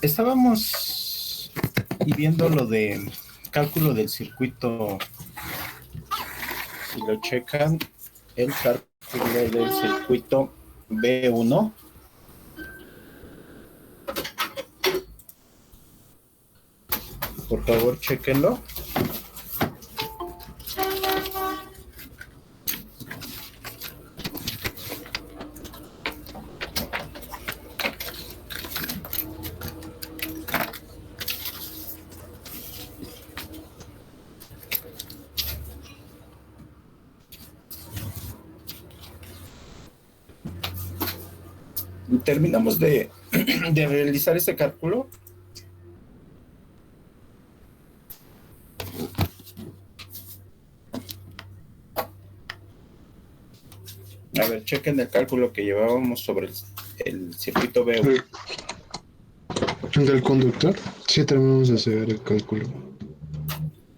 Estábamos viendo lo de cálculo del circuito. Si lo checan, el cálculo del circuito B1. Por favor, chequenlo. Terminamos de realizar este cálculo. A ver, chequen el cálculo que llevábamos sobre el circuito B1. ¿El del conductor? Sí, terminamos de hacer el cálculo.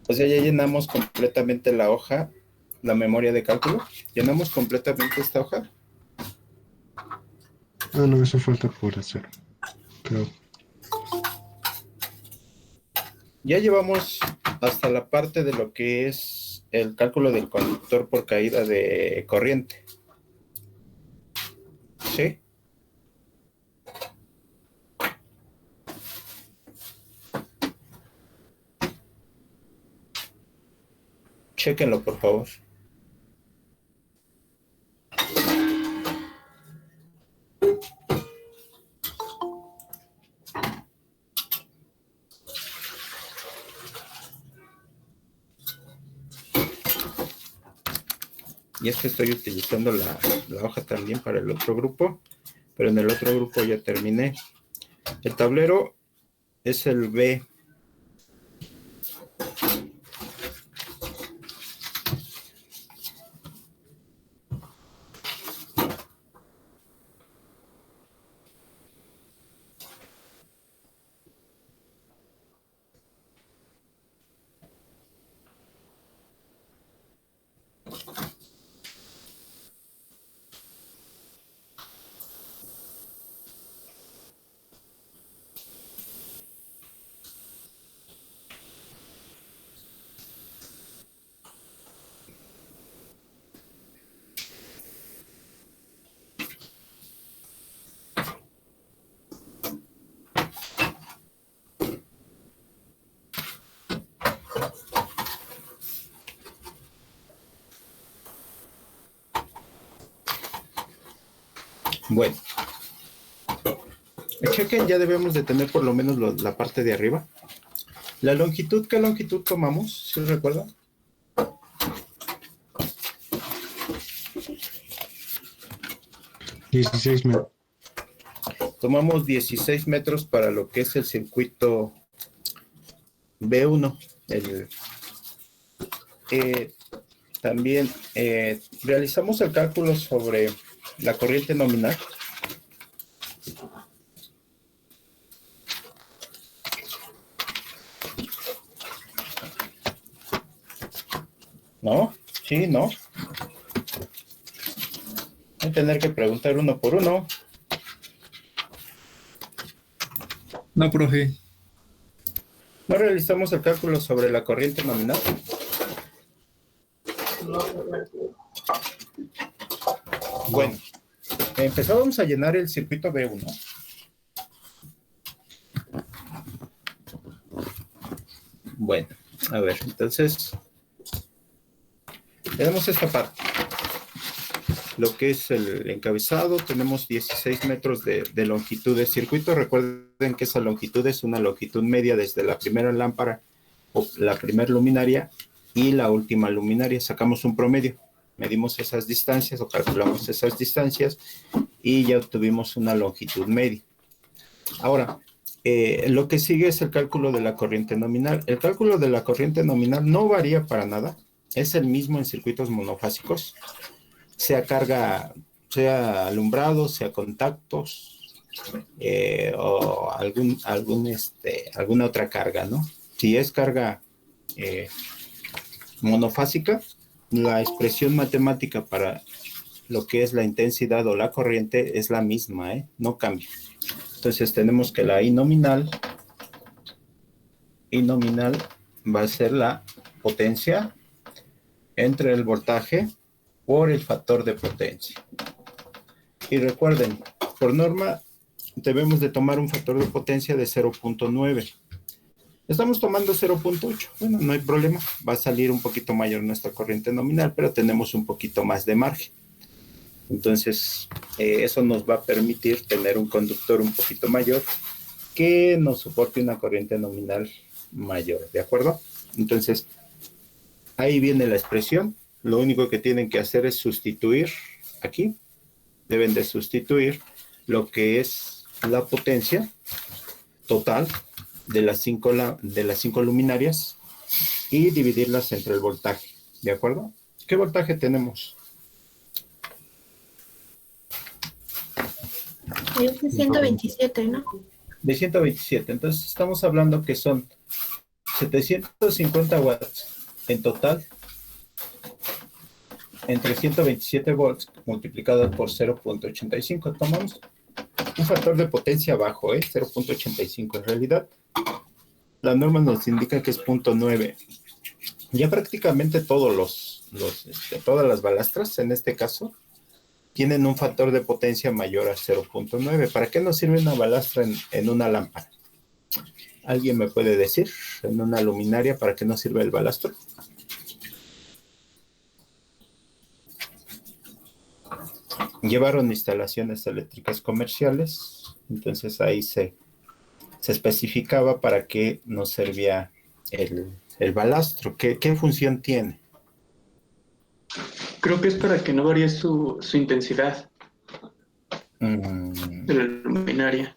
O sea, ya llenamos completamente la hoja, la memoria de cálculo. ¿Llenamos completamente esta hoja? Ah, no, eso falta por hacer. Creo. Ya llevamos hasta la parte de lo que es el cálculo del conductor por caída de corriente. ¿Sí? Chéquenlo, por favor. Y es que estoy utilizando la hoja también para el otro grupo, pero en el otro grupo ya terminé. El tablero es el B. Bueno, chequen, ya debemos de tener por lo menos la parte de arriba. La longitud, ¿qué longitud tomamos? ¿Sí recuerdan? $16. Tomamos 16 metros para lo que es el circuito B1. También realizamos el cálculo sobre la corriente nominal. ¿No? Sí, ¿no? Voy a tener que preguntar uno por uno. No, profe. ¿No realizamos el cálculo sobre la corriente nominal? Bueno, empezábamos a llenar el circuito B1. Bueno, a ver, entonces tenemos esta parte. Lo que es el encabezado, tenemos 16 metros de longitud de circuito. Recuerden que esa longitud es una longitud media desde la primera lámpara o la primera luminaria y la última luminaria. Sacamos un promedio, medimos esas distancias o calculamos esas distancias y ya obtuvimos una longitud media. Ahora, lo que sigue es el cálculo de la corriente nominal. El cálculo de la corriente nominal no varía para nada, es el mismo en circuitos monofásicos, sea carga, sea alumbrado, sea contactos o alguna otra carga, ¿no? Si es carga monofásica, la expresión matemática para lo que es la intensidad o la corriente es la misma, no cambia. Entonces tenemos que la I nominal va a ser la potencia entre el voltaje por el factor de potencia. Y recuerden, por norma debemos de tomar un factor de potencia de 0.9. Estamos tomando 0.8. Bueno, no hay problema. Va a salir un poquito mayor nuestra corriente nominal, pero tenemos un poquito más de margen. Entonces, eso nos va a permitir tener un conductor un poquito mayor que nos soporte una corriente nominal mayor, ¿de acuerdo? Entonces, ahí viene la expresión. Lo único que tienen que hacer es sustituir aquí. Deben de sustituir lo que es la potencia total de las cinco luminarias y dividirlas entre el voltaje, ¿de acuerdo? ¿Qué voltaje tenemos? Es de 127, ¿no? De 127. Entonces estamos hablando que son 750 watts en total entre 127 volts multiplicado por 0.85. Tomamos un factor de potencia bajo, 0.85. En realidad, la norma nos indica que es 0.9. Ya prácticamente todas las balastras, en este caso, tienen un factor de potencia mayor a 0.9. ¿Para qué nos sirve una balastra en una lámpara? ¿Alguien me puede decir en una luminaria para qué nos sirve el balastro? Llevaron instalaciones eléctricas comerciales, entonces ahí se especificaba para qué nos servía el balastro. ¿Qué función tiene? Creo que es para que no varíe su intensidad Mm, de la luminaria.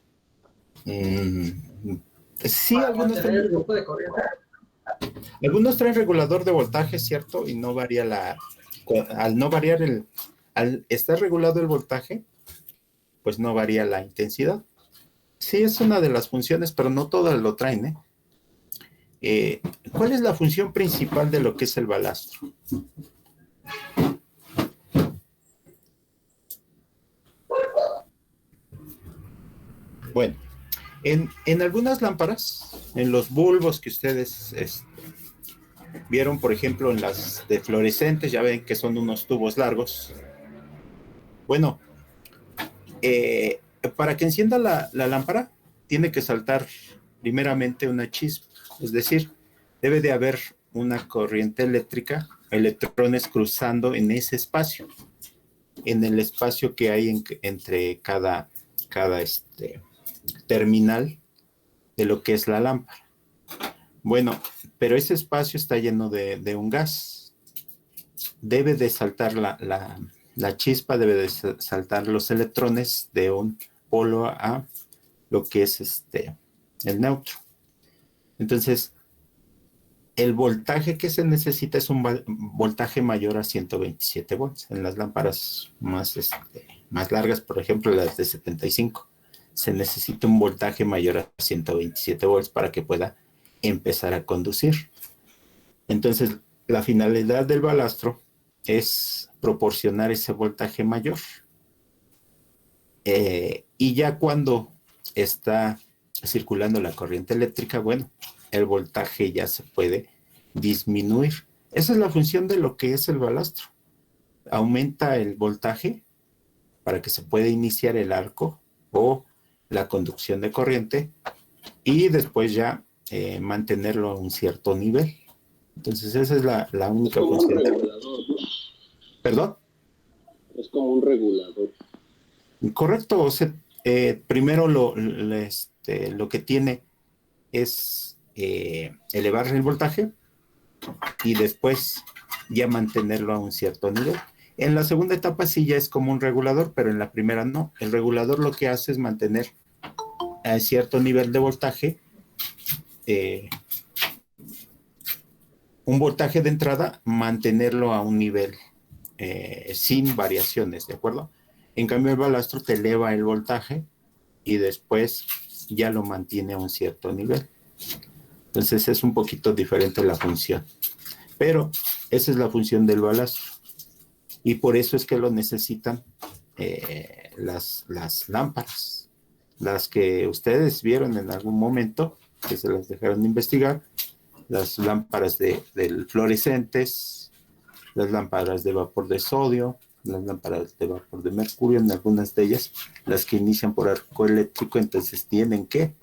sí, algunos traen regulador de voltaje, ¿cierto? Y no varía al no variar al estar regulado el voltaje, pues no varía la intensidad. Sí, es una de las funciones, pero no todas lo traen, ¿cuál es la función principal de lo que es el balastro? Bueno, en algunas lámparas, en los bulbos que ustedes vieron, por ejemplo, en las de fluorescentes, ya ven que son unos tubos largos. Bueno, para que encienda la lámpara, tiene que saltar primeramente una chispa, es decir, debe de haber una corriente eléctrica, electrones cruzando en ese espacio, en el espacio que hay entre cada terminal de lo que es la lámpara. Bueno, pero ese espacio está lleno de un gas. Debe de saltar la chispa, debe de saltar los electrones de un polo a lo que es el neutro. Entonces, el voltaje que se necesita es un voltaje mayor a 127 volts. En las lámparas más largas, por ejemplo, las de 75, se necesita un voltaje mayor a 127 volts para que pueda empezar a conducir. Entonces, la finalidad del balastro es proporcionar ese voltaje mayor. Y ya cuando está circulando la corriente eléctrica, bueno, el voltaje ya se puede disminuir. Esa es la función de lo que es el balastro. Aumenta el voltaje para que se pueda iniciar el arco o la conducción de corriente y después ya mantenerlo a un cierto nivel. Entonces esa es la única función. Es como un regulador, ¿no? ¿Perdón? Es como un regulador. Correcto. O sea, primero lo que tiene es elevar el voltaje y después ya mantenerlo a un cierto nivel. En la segunda etapa sí ya es como un regulador, pero en la primera no. El regulador lo que hace es mantener a cierto nivel de voltaje, un voltaje de entrada, mantenerlo a un nivel sin variaciones, ¿de acuerdo? En cambio el balastro te eleva el voltaje y después ya lo mantiene a un cierto nivel. Entonces es un poquito diferente la función. Pero esa es la función del balastro. Y por eso es que lo necesitan las lámparas. las que ustedes vieron en algún momento, que se las dejaron de investigar, las lámparas del fluorescentes, las lámparas de vapor de sodio, las lámparas de vapor de mercurio, en algunas de ellas, las que inician por arco eléctrico, entonces tienen que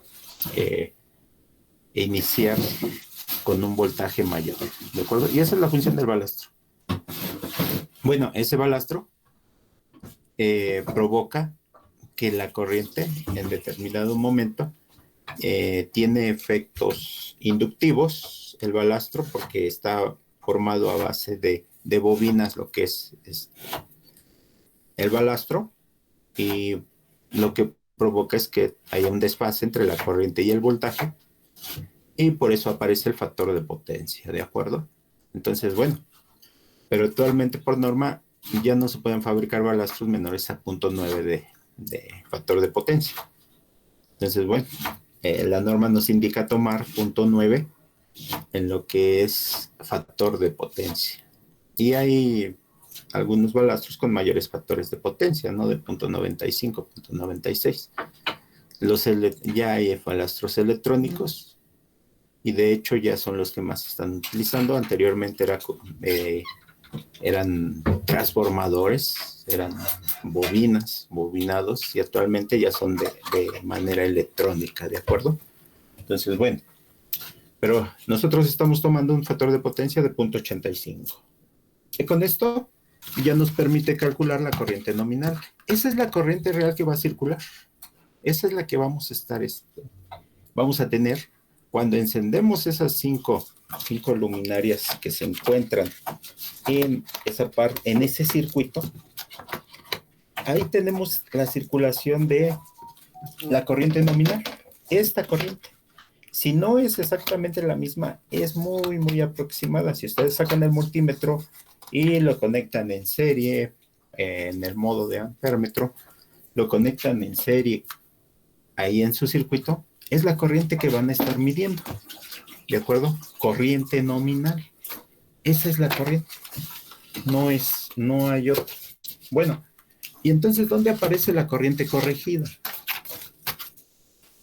iniciar con un voltaje mayor, ¿de acuerdo? Y esa es la función del balastro. Bueno, ese balastro provoca que la corriente en determinado momento tiene efectos inductivos, el balastro, porque está formado a base de bobinas, lo que es el balastro, y lo que provoca es que haya un desfase entre la corriente y el voltaje, y por eso aparece el factor de potencia, ¿de acuerdo? Entonces, bueno, pero actualmente por norma ya no se pueden fabricar balastros menores a 0.9 de factor de potencia. Entonces, bueno, la norma nos indica tomar 0.9 en lo que es factor de potencia. Y hay algunos balastros con mayores factores de potencia, ¿no? De 0.95, 0.96. Ya hay balastros electrónicos y de hecho ya son los que más se están utilizando. Anteriormente eran transformadores, eran bobinados, y actualmente ya son de manera electrónica, ¿de acuerdo? Entonces, bueno, pero nosotros estamos tomando un factor de potencia de 0.85. Y con esto ya nos permite calcular la corriente nominal. Esa es la corriente real que va a circular. Esa es la que vamos a tener cuando encendemos esas cinco luminarias que se encuentran en ese circuito. Ahí tenemos la circulación de la corriente nominal. Esta corriente, si no es exactamente la misma, es muy, muy aproximada. Si ustedes sacan el multímetro y lo conectan en serie, en el modo de amperímetro, lo conectan en serie ahí en su circuito, es la corriente que van a estar midiendo, ¿de acuerdo? Corriente nominal. Esa es la corriente. No hay otra. Bueno, y entonces, ¿dónde aparece la corriente corregida?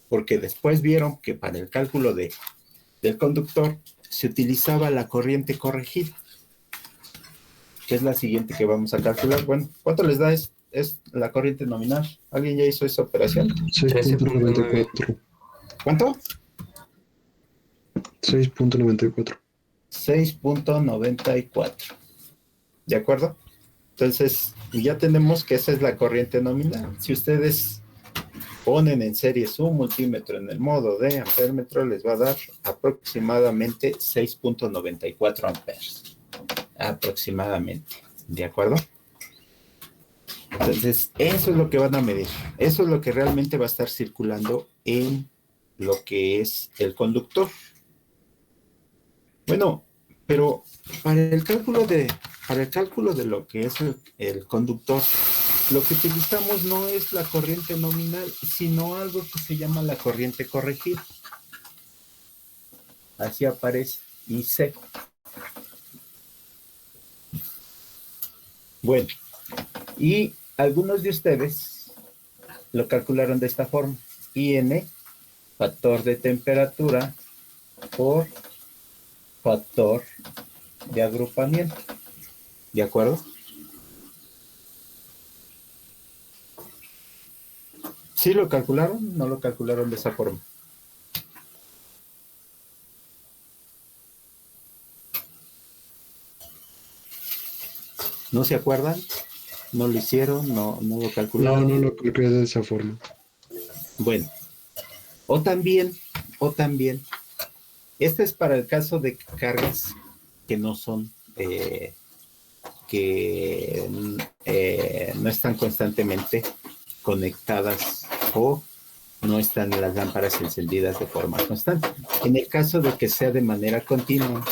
Porque después vieron que para el cálculo del conductor se utilizaba la corriente corregida, que es la siguiente que vamos a calcular. Bueno, ¿cuánto les da es la corriente nominal? ¿Alguien ya hizo esa operación? 6.94. ¿Cuánto? 6.94. 6.94. ¿De acuerdo? Entonces, ya tenemos que esa es la corriente nominal. Si ustedes ponen en serie su multímetro en el modo de amperímetro, les va a dar aproximadamente 6.94 amperes. Aproximadamente. ¿De acuerdo? Entonces, eso es lo que van a medir. Eso es lo que realmente va a estar circulando en lo que es el conductor. Bueno, pero para el cálculo de lo que es el conductor, lo que utilizamos no es la corriente nominal, sino algo que se llama la corriente corregida. Así aparece, IC. Bueno, y algunos de ustedes lo calcularon de esta forma. IN, factor de temperatura, por factor de agrupamiento. ¿De acuerdo? ¿Sí lo calcularon? ¿No lo calcularon de esa forma? ¿No se acuerdan? ¿No lo hicieron? ¿No lo calcularon? No lo calculé de esa forma. Bueno, o también, este es para el caso de cargas que no son, no están constantemente conectadas o no están las lámparas encendidas de forma constante. En el caso de que sea de manera continua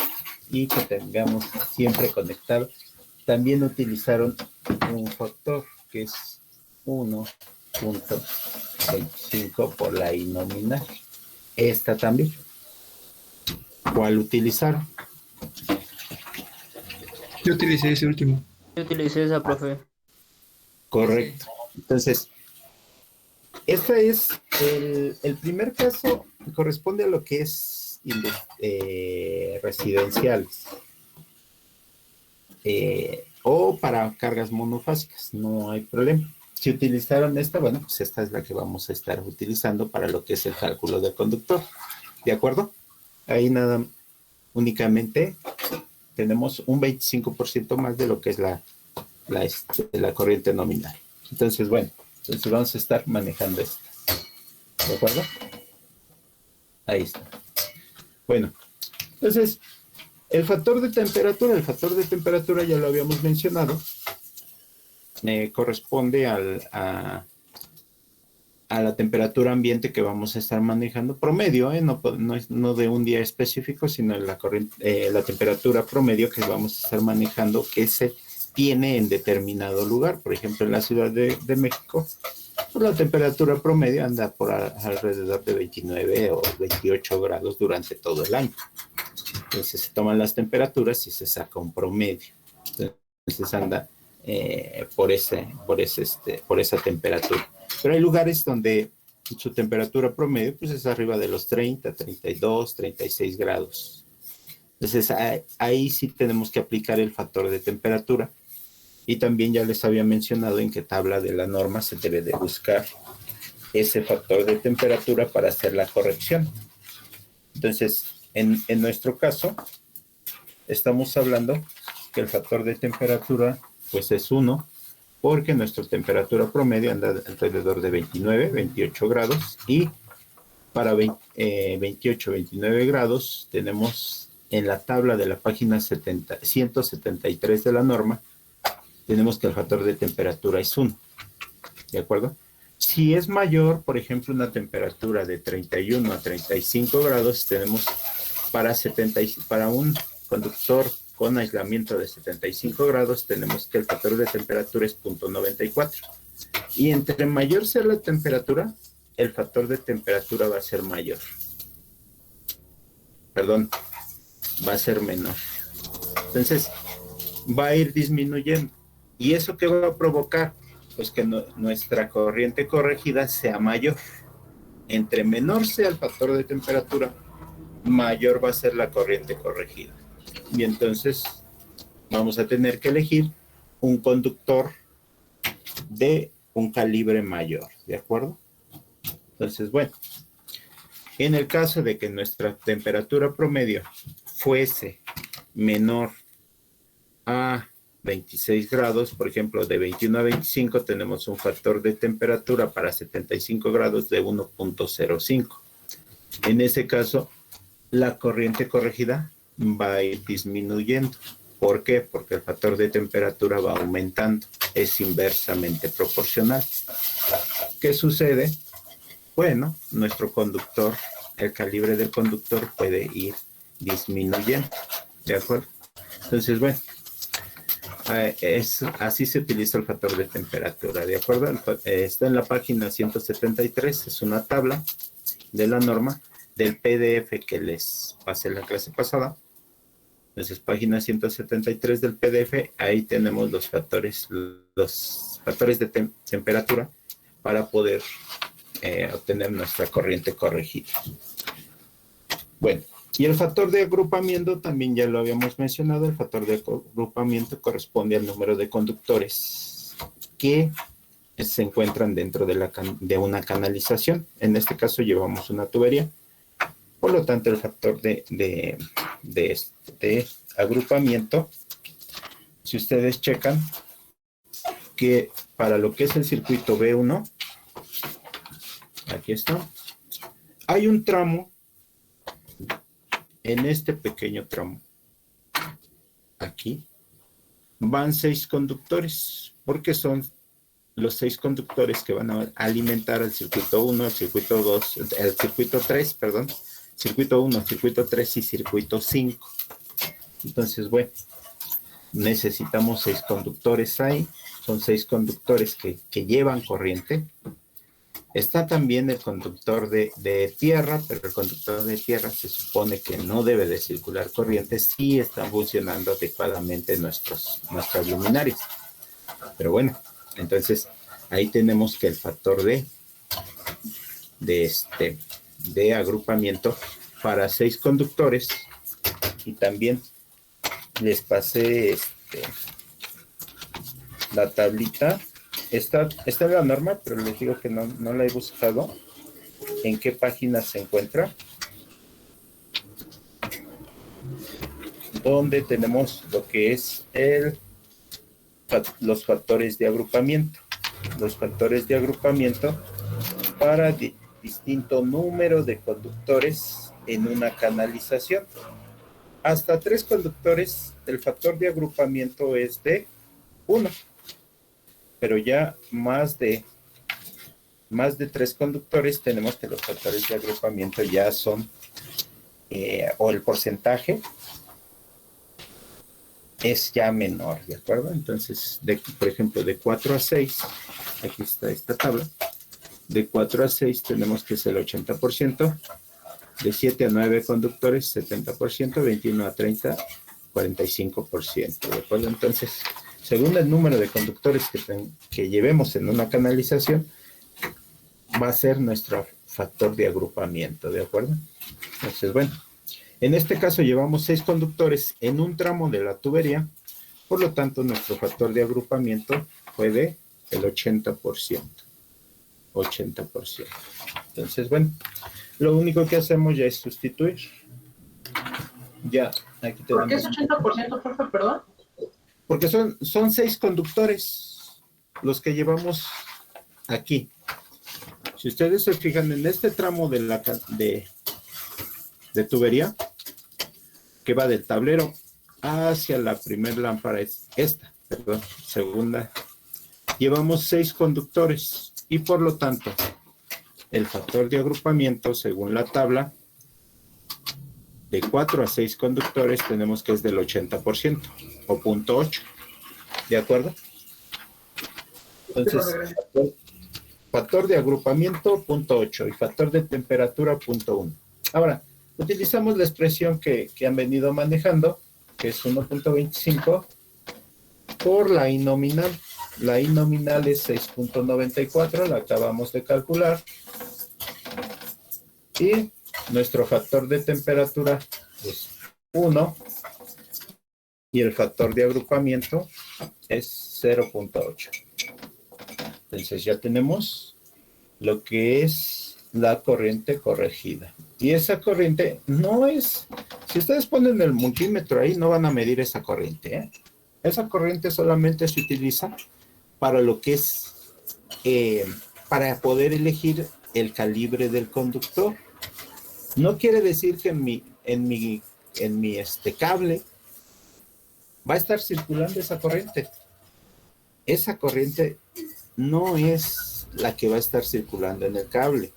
y que tengamos siempre conectado, también utilizaron un factor que es 1.25 por la I nominal. Esta también. ¿Cuál utilizaron? Yo utilicé ese último. Yo utilicé esa, profe. Correcto. Entonces, Este es el primer caso, corresponde a lo que es residenciales o para cargas monofásicas, no hay problema. Si utilizaron esta, bueno, pues esta es la que vamos a estar utilizando para lo que es el cálculo del conductor, ¿de acuerdo? Ahí nada, únicamente tenemos un 25% más de lo que es la corriente nominal. Entonces, bueno, entonces vamos a estar manejando esto. ¿De acuerdo? Ahí está. Bueno, entonces, el factor de temperatura ya lo habíamos mencionado, corresponde a la temperatura ambiente que vamos a estar manejando promedio, no de un día específico, sino la temperatura promedio que vamos a estar manejando que se tiene en determinado lugar. Por ejemplo, en la Ciudad de México, pues la temperatura promedio anda por alrededor de 29 o 28 grados durante todo el año. Entonces se toman las temperaturas y se saca un promedio. Entonces anda por esa temperatura. Pero hay lugares donde su temperatura promedio pues es arriba de los 30, 32, 36 grados. Entonces ahí sí tenemos que aplicar el factor de temperatura. Y también ya les había mencionado en qué tabla de la norma se debe de buscar ese factor de temperatura para hacer la corrección. Entonces, en nuestro caso, estamos hablando que el factor de temperatura pues es 1, porque nuestra temperatura promedio anda alrededor de 29, 28 grados, y para 28, 29 grados tenemos en la tabla de la página 173 de la norma, tenemos que el factor de temperatura es 1, ¿de acuerdo? Si es mayor, por ejemplo, una temperatura de 31 a 35 grados, tenemos para un conductor con aislamiento de 75 grados, tenemos que el factor de temperatura es 0.94. Y entre mayor sea la temperatura, el factor de temperatura va a ser mayor. Perdón, va a ser menor. Entonces, va a ir disminuyendo. ¿Y eso qué va a provocar? Pues que nuestra corriente corregida sea mayor. Entre menor sea el factor de temperatura, mayor va a ser la corriente corregida. Y entonces vamos a tener que elegir un conductor de un calibre mayor, ¿de acuerdo? Entonces, bueno, en el caso de que nuestra temperatura promedio fuese menor a 26 grados, por ejemplo, de 21 a 25 tenemos un factor de temperatura para 75 grados de 1.05. En ese caso, la corriente corregida va a ir disminuyendo. ¿Por qué? Porque el factor de temperatura va aumentando. Es inversamente proporcional. ¿Qué sucede? Bueno, nuestro conductor, el calibre del conductor puede ir disminuyendo. ¿De acuerdo? Entonces, bueno, así se utiliza el factor de temperatura, ¿de acuerdo? Está en la página 173, es una tabla de la norma del PDF que les pasé en la clase pasada. Entonces, página 173 del PDF, ahí tenemos los factores de temperatura para poder obtener nuestra corriente corregida. Bueno, y el factor de agrupamiento también ya lo habíamos mencionado. El factor de agrupamiento corresponde al número de conductores que se encuentran dentro de una canalización. En este caso llevamos una tubería. Por lo tanto, el factor de agrupamiento, si ustedes checan, que para lo que es el circuito B1, aquí está, hay un tramo. En este pequeño tramo, aquí, van 6 conductores, porque son los 6 conductores que van a alimentar al circuito 1, el circuito 2, el circuito 3, perdón, circuito 1, circuito 3 y circuito 5. Entonces, bueno, necesitamos 6 conductores ahí, son 6 conductores que llevan corriente. Está también el conductor de tierra, pero el conductor de tierra se supone que no debe de circular corriente si están funcionando adecuadamente nuestras luminarias. Pero bueno, entonces ahí tenemos que el factor de de agrupamiento para 6 conductores. Y también les pasé la tablita. Está en la norma, pero les digo que no la he buscado. ¿En qué página se encuentra? Donde tenemos lo que es los factores de agrupamiento. Los factores de agrupamiento para distinto número de conductores en una canalización. Hasta 3 conductores, el factor de agrupamiento es de 1. Pero ya más de 3 conductores, tenemos que los factores de agrupamiento ya son, o el porcentaje es ya menor, ¿de acuerdo? Entonces, por ejemplo, de 4 a 6, aquí está esta tabla, de 4 a 6 tenemos que es el 80%, de 7 a 9 conductores, 70%, 21 a 30, 45%, ¿de acuerdo? Entonces, según el número de conductores que llevemos en una canalización, va a ser nuestro factor de agrupamiento, ¿de acuerdo? Entonces, bueno, en este caso llevamos 6 conductores en un tramo de la tubería, por lo tanto, nuestro factor de agrupamiento fue de el 80%. 80%. Entonces, bueno, lo único que hacemos ya es sustituir. Ya, aquí tenemos. ¿Por qué es 80%, profe, perdón? Porque son 6 conductores los que llevamos aquí. Si ustedes se fijan en este tramo de tubería, que va del tablero hacia la primera lámpara, segunda, llevamos 6 conductores y por lo tanto, el factor de agrupamiento, según la tabla, de 4 a 6 conductores tenemos que es del 80% o 0.8, ¿de acuerdo? Entonces, factor de agrupamiento 0.8 y factor de temperatura 0.1. Ahora, utilizamos la expresión que han venido manejando, que es 1.25 por la I nominal. La I nominal es 6.94, la acabamos de calcular. Y nuestro factor de temperatura es 1 y el factor de agrupamiento es 0.8. Entonces ya tenemos lo que es la corriente corregida. Y esa corriente no es, si ustedes ponen el multímetro ahí, no van a medir esa corriente, ¿eh? Esa corriente solamente se utiliza para lo que es, para poder elegir el calibre del conductor. No quiere decir que en mi cable va a estar circulando esa corriente. Esa corriente no es la que va a estar circulando en el cable.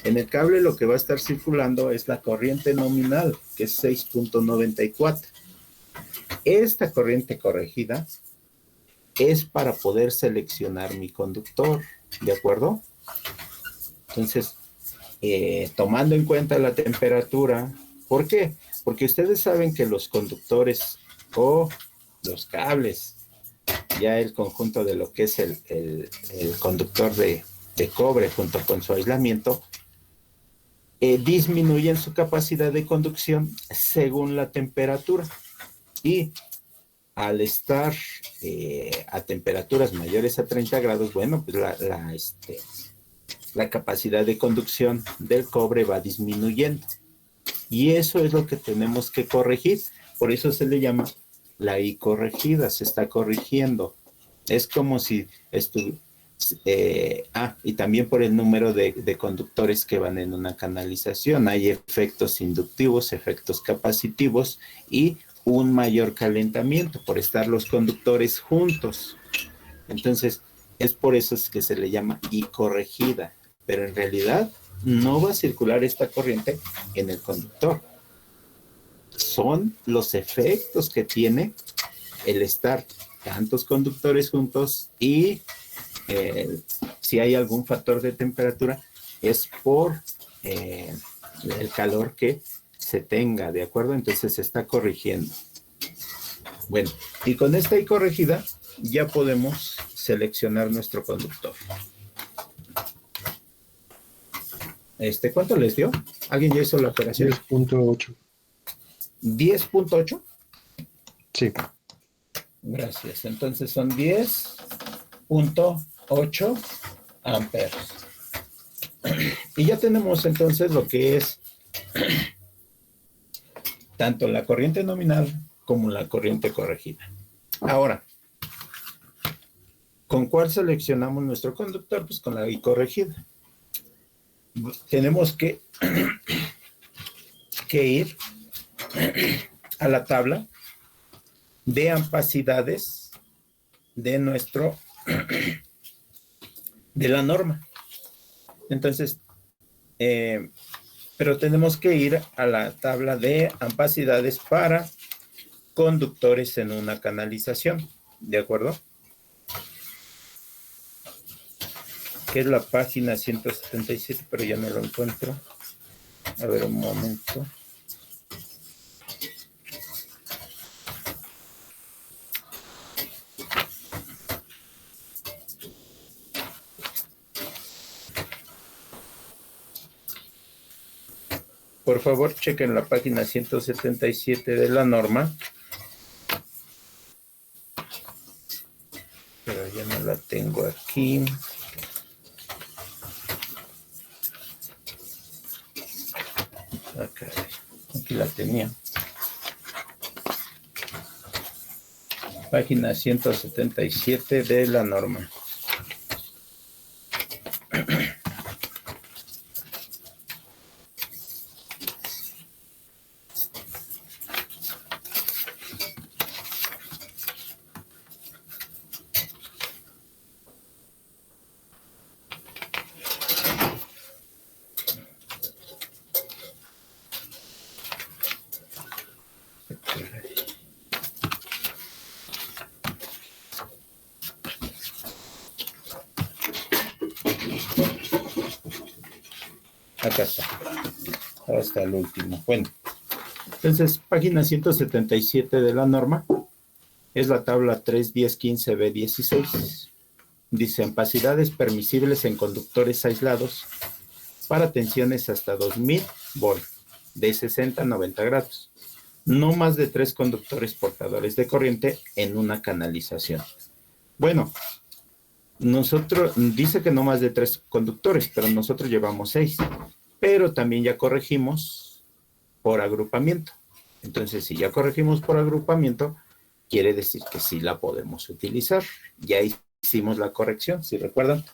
En el cable lo que va a estar circulando es la corriente nominal, que es 6.94. Esta corriente corregida es para poder seleccionar mi conductor, ¿de acuerdo? Entonces, tomando en cuenta la temperatura, ¿por qué? Porque ustedes saben que los conductores o los cables, ya el conjunto de lo que es el conductor de cobre junto con su aislamiento, disminuyen su capacidad de conducción según la temperatura. Y al estar a temperaturas mayores a 30 grados, bueno, pues la capacidad de conducción del cobre va disminuyendo. Y eso es lo que tenemos que corregir. Por eso se le llama la I corregida, se está corrigiendo. Es como si y también por el número de conductores que van en una canalización. Hay efectos inductivos, efectos capacitivos y un mayor calentamiento por estar los conductores juntos. Entonces, es por eso es que se le llama I corregida. Pero en realidad no va a circular esta corriente en el conductor. Son los efectos que tiene el estar tantos conductores juntos y si hay algún factor de temperatura es por el calor que se tenga, ¿de acuerdo? Entonces se está corrigiendo. Bueno, y con esta I corregida ya podemos seleccionar nuestro conductor. ¿Cuánto les dio? ¿Alguien ya hizo la operación? 10.8. 10.8. Sí. Gracias. Entonces son 10.8 amperes. Y ya tenemos entonces lo que es tanto la corriente nominal como la corriente corregida. Ahora, ¿con cuál seleccionamos nuestro conductor? Pues con la I corregida. Tenemos que ir a la tabla de ampacidades de la norma. Entonces, pero tenemos que ir a la tabla de ampacidades para conductores en una canalización, ¿de acuerdo? Que es la página 177, pero ya no lo encuentro. A ver, un momento. Por favor, chequen la página 177 de la norma. Pero ya no la tengo aquí. Aquí la tenía. Página 177 de la norma. Acá está. Hasta el último. Bueno, entonces, página 177 de la norma es la tabla 3.10.15b16. Dice, ampacidades permisibles en conductores aislados para tensiones hasta 2000 volt de 60 a 90 grados. No más de 3 conductores portadores de corriente en una canalización. Bueno, dice que no más de 3 conductores, pero nosotros llevamos 6. Pero también ya corregimos por agrupamiento. Entonces, si ya corregimos por agrupamiento, quiere decir que sí la podemos utilizar. Ya hicimos la corrección. Si recuerdan,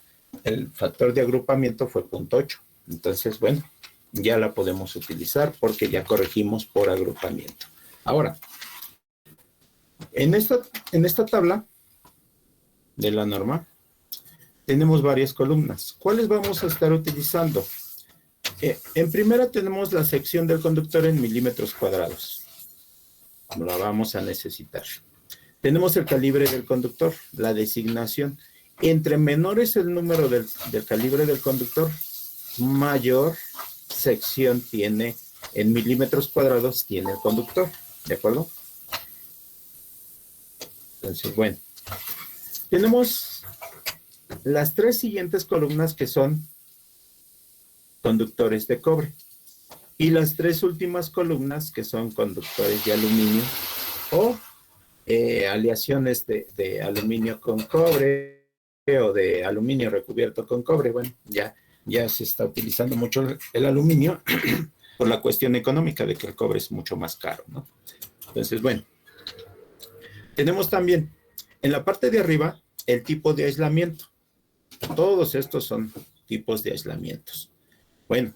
el factor de agrupamiento fue 0.8. Entonces, bueno, ya la podemos utilizar porque ya corregimos por agrupamiento. Ahora, en esta tabla de la norma, tenemos varias columnas. ¿Cuáles vamos a estar utilizando? En primera tenemos la sección del conductor en milímetros cuadrados. La vamos a necesitar. Tenemos el calibre del conductor, la designación. Entre menor es el número del calibre del conductor, mayor sección tiene en milímetros cuadrados tiene el conductor. ¿De acuerdo? Entonces, bueno. Tenemos las 3 siguientes columnas que son conductores de cobre. Y las 3 últimas columnas que son conductores de aluminio o aleaciones de aluminio con cobre o de aluminio recubierto con cobre. Bueno, ya se está utilizando mucho el aluminio por la cuestión económica de que el cobre es mucho más caro, ¿no? Entonces, bueno, tenemos también en la parte de arriba el tipo de aislamiento. Todos estos son tipos de aislamientos. Bueno,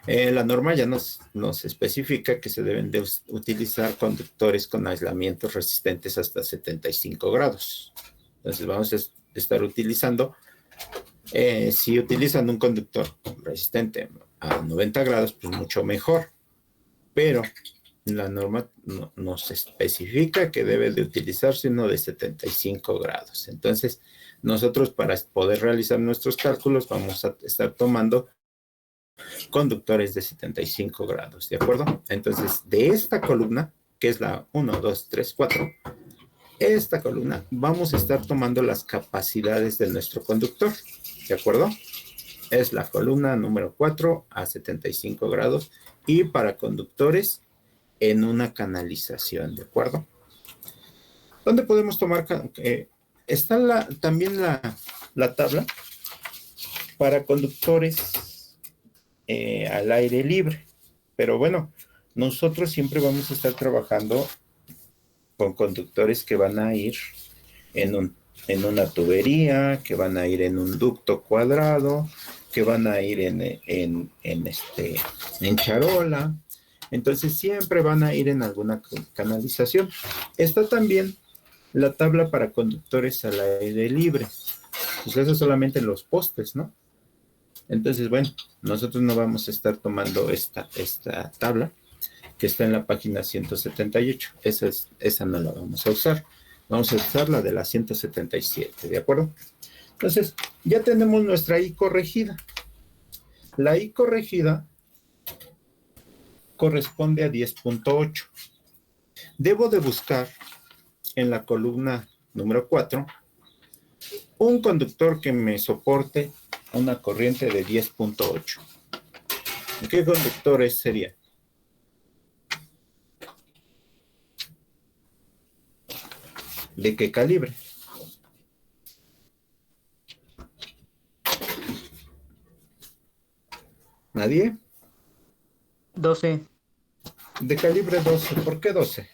la norma ya nos especifica que se deben de utilizar conductores con aislamientos resistentes hasta 75 grados. Entonces vamos a estar utilizando, si utilizan un conductor resistente a 90 grados, pues mucho mejor. Pero la norma nos especifica que debe de utilizarse uno de 75 grados. Entonces, nosotros para poder realizar nuestros cálculos vamos a estar tomando conductores de 75 grados, ¿de acuerdo? Entonces, de esta columna, que es la 1, 2, 3, 4, esta columna vamos a estar tomando las capacidades de nuestro conductor, ¿de acuerdo? es la columna número 4 a 75 grados y para conductores en una canalización, ¿de acuerdo? ¿Dónde podemos tomar? Está también la tabla para conductores al aire libre, pero bueno, nosotros siempre vamos a estar trabajando con conductores que van a ir en una tubería, que van a ir en un ducto cuadrado, que van a ir en charola. Entonces siempre van a ir en alguna canalización. Está también la tabla para conductores al aire libre. Pues eso solamente en los postes, ¿no? Entonces, bueno, nosotros no vamos a estar tomando esta tabla que está en la página 178. Esa no la vamos a usar. Vamos a usar la de la 177, ¿de acuerdo? Entonces, ya tenemos nuestra I corregida. La I corregida corresponde a 10.8. Debo de buscar en la columna número 4 un conductor que me soporte una corriente de 10.8. ¿Qué conductores serían? ¿De qué calibre? ¿Nadie? 12. De calibre 12. ¿Por qué 12?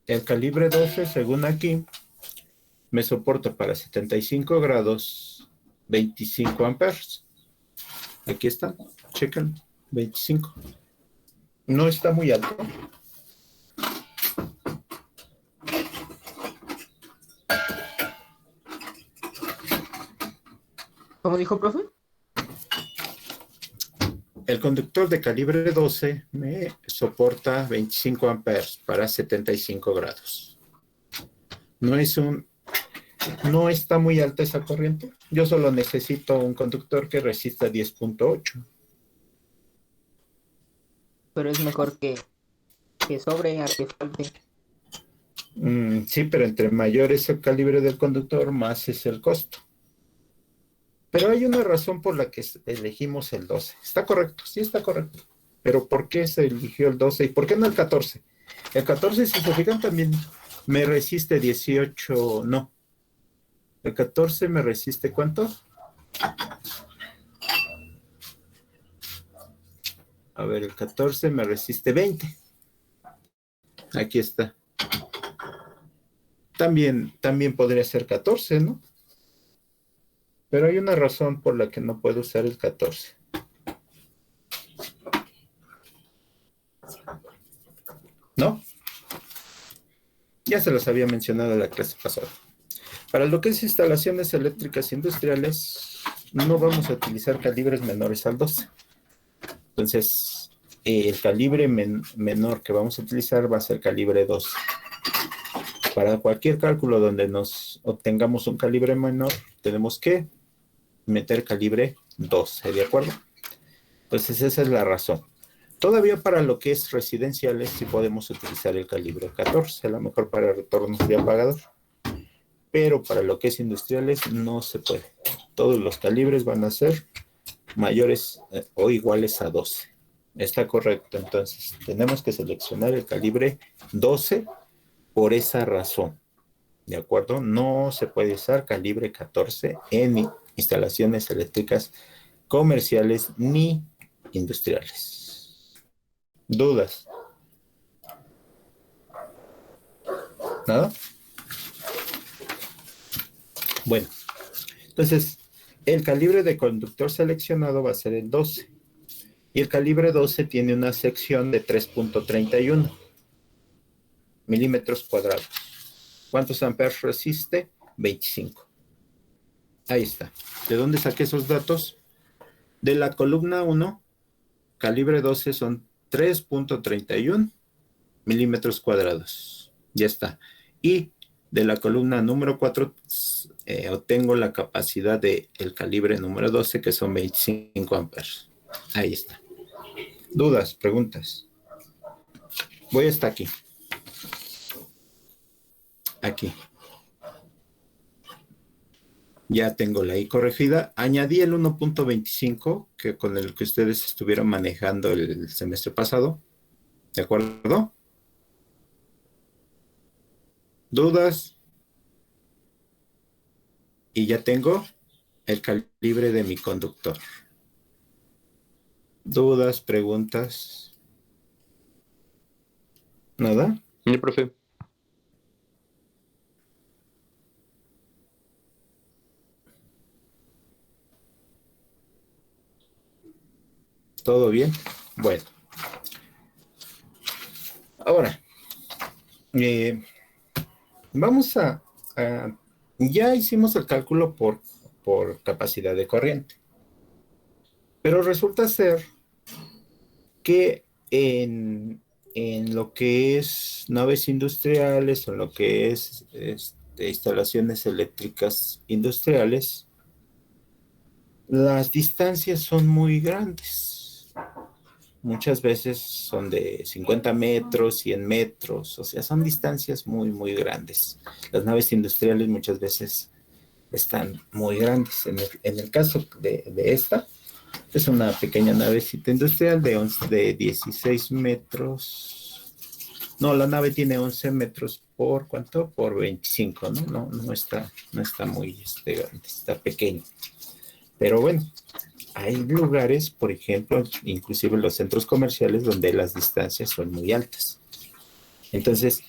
El calibre 12, según aquí, me soporta para 75 grados 25 amperes. Aquí está, chequen, 25. No está muy alto. ¿Cómo dijo, profe? El conductor de calibre 12 me soporta 25 amperes para 75 grados. No está muy alta esa corriente. Yo solo necesito un conductor que resista 10.8. Pero es mejor que sobre a que falte. Sí, pero entre mayor es el calibre del conductor, más es el costo. Pero hay una razón por la que elegimos el 12. ¿Está correcto? Sí, está correcto. Pero ¿por qué se eligió el 12? ¿Y por qué no el 14? El 14, si se fijan, también me resiste 18, no. El 14 me resiste, ¿cuánto? A ver, el 14 me resiste 20. Aquí está. También podría ser 14, ¿no? Pero hay una razón por la que no puedo usar el 14. ¿No? Ya se los había mencionado en la clase pasada. Para lo que es instalaciones eléctricas industriales, no vamos a utilizar calibres menores al 12. Entonces, el calibre menor que vamos a utilizar va a ser calibre 12. Para cualquier cálculo donde nos obtengamos un calibre menor, tenemos que meter calibre 12, ¿de acuerdo? Entonces esa es la razón. Todavía para lo que es residenciales sí podemos utilizar el calibre 14, a lo mejor para retornos de apagador, pero para lo que es industriales no se puede. Todos los calibres van a ser mayores o iguales a 12. Está correcto, entonces tenemos que seleccionar el calibre 12 por esa razón, ¿de acuerdo? No se puede usar calibre 14 en instalaciones eléctricas comerciales ni industriales. ¿Dudas? ¿Nada? Bueno, entonces el calibre de conductor seleccionado va a ser el 12 y el calibre 12 tiene una sección de 3.31 milímetros cuadrados. ¿Cuántos amperes resiste? 25. Ahí está. ¿De dónde saqué esos datos? De la columna 1, calibre 12 son 3.31 milímetros cuadrados. Ya está. Y de la columna número 4 obtengo la capacidad del calibre número 12, que son 25 amperes. Ahí está. ¿Dudas? ¿Preguntas? Voy hasta aquí. aquí. Ya tengo la I corregida. Añadí el 1.25 que con el que ustedes estuvieron manejando el semestre pasado. ¿De acuerdo? ¿Dudas? Y ya tengo el calibre de mi conductor. ¿Dudas, preguntas? ¿Nada? Sí, profe. ¿Todo bien? Bueno. Ahora, vamos ya hicimos el cálculo por capacidad de corriente. Pero resulta ser que en lo que es naves industriales o en lo que es instalaciones eléctricas industriales, las distancias son muy grandes. Muchas veces son de 50 metros, 100 metros, o sea, son distancias muy, muy grandes. Las naves industriales muchas veces están muy grandes. En el caso de esta, es una pequeña navecita industrial de 16 metros. No, la nave tiene 11 metros por, ¿cuánto? Por 25, ¿no? No está muy grande, está pequeño. Pero bueno, hay lugares, por ejemplo, inclusive los centros comerciales, donde las distancias son muy altas. Entonces,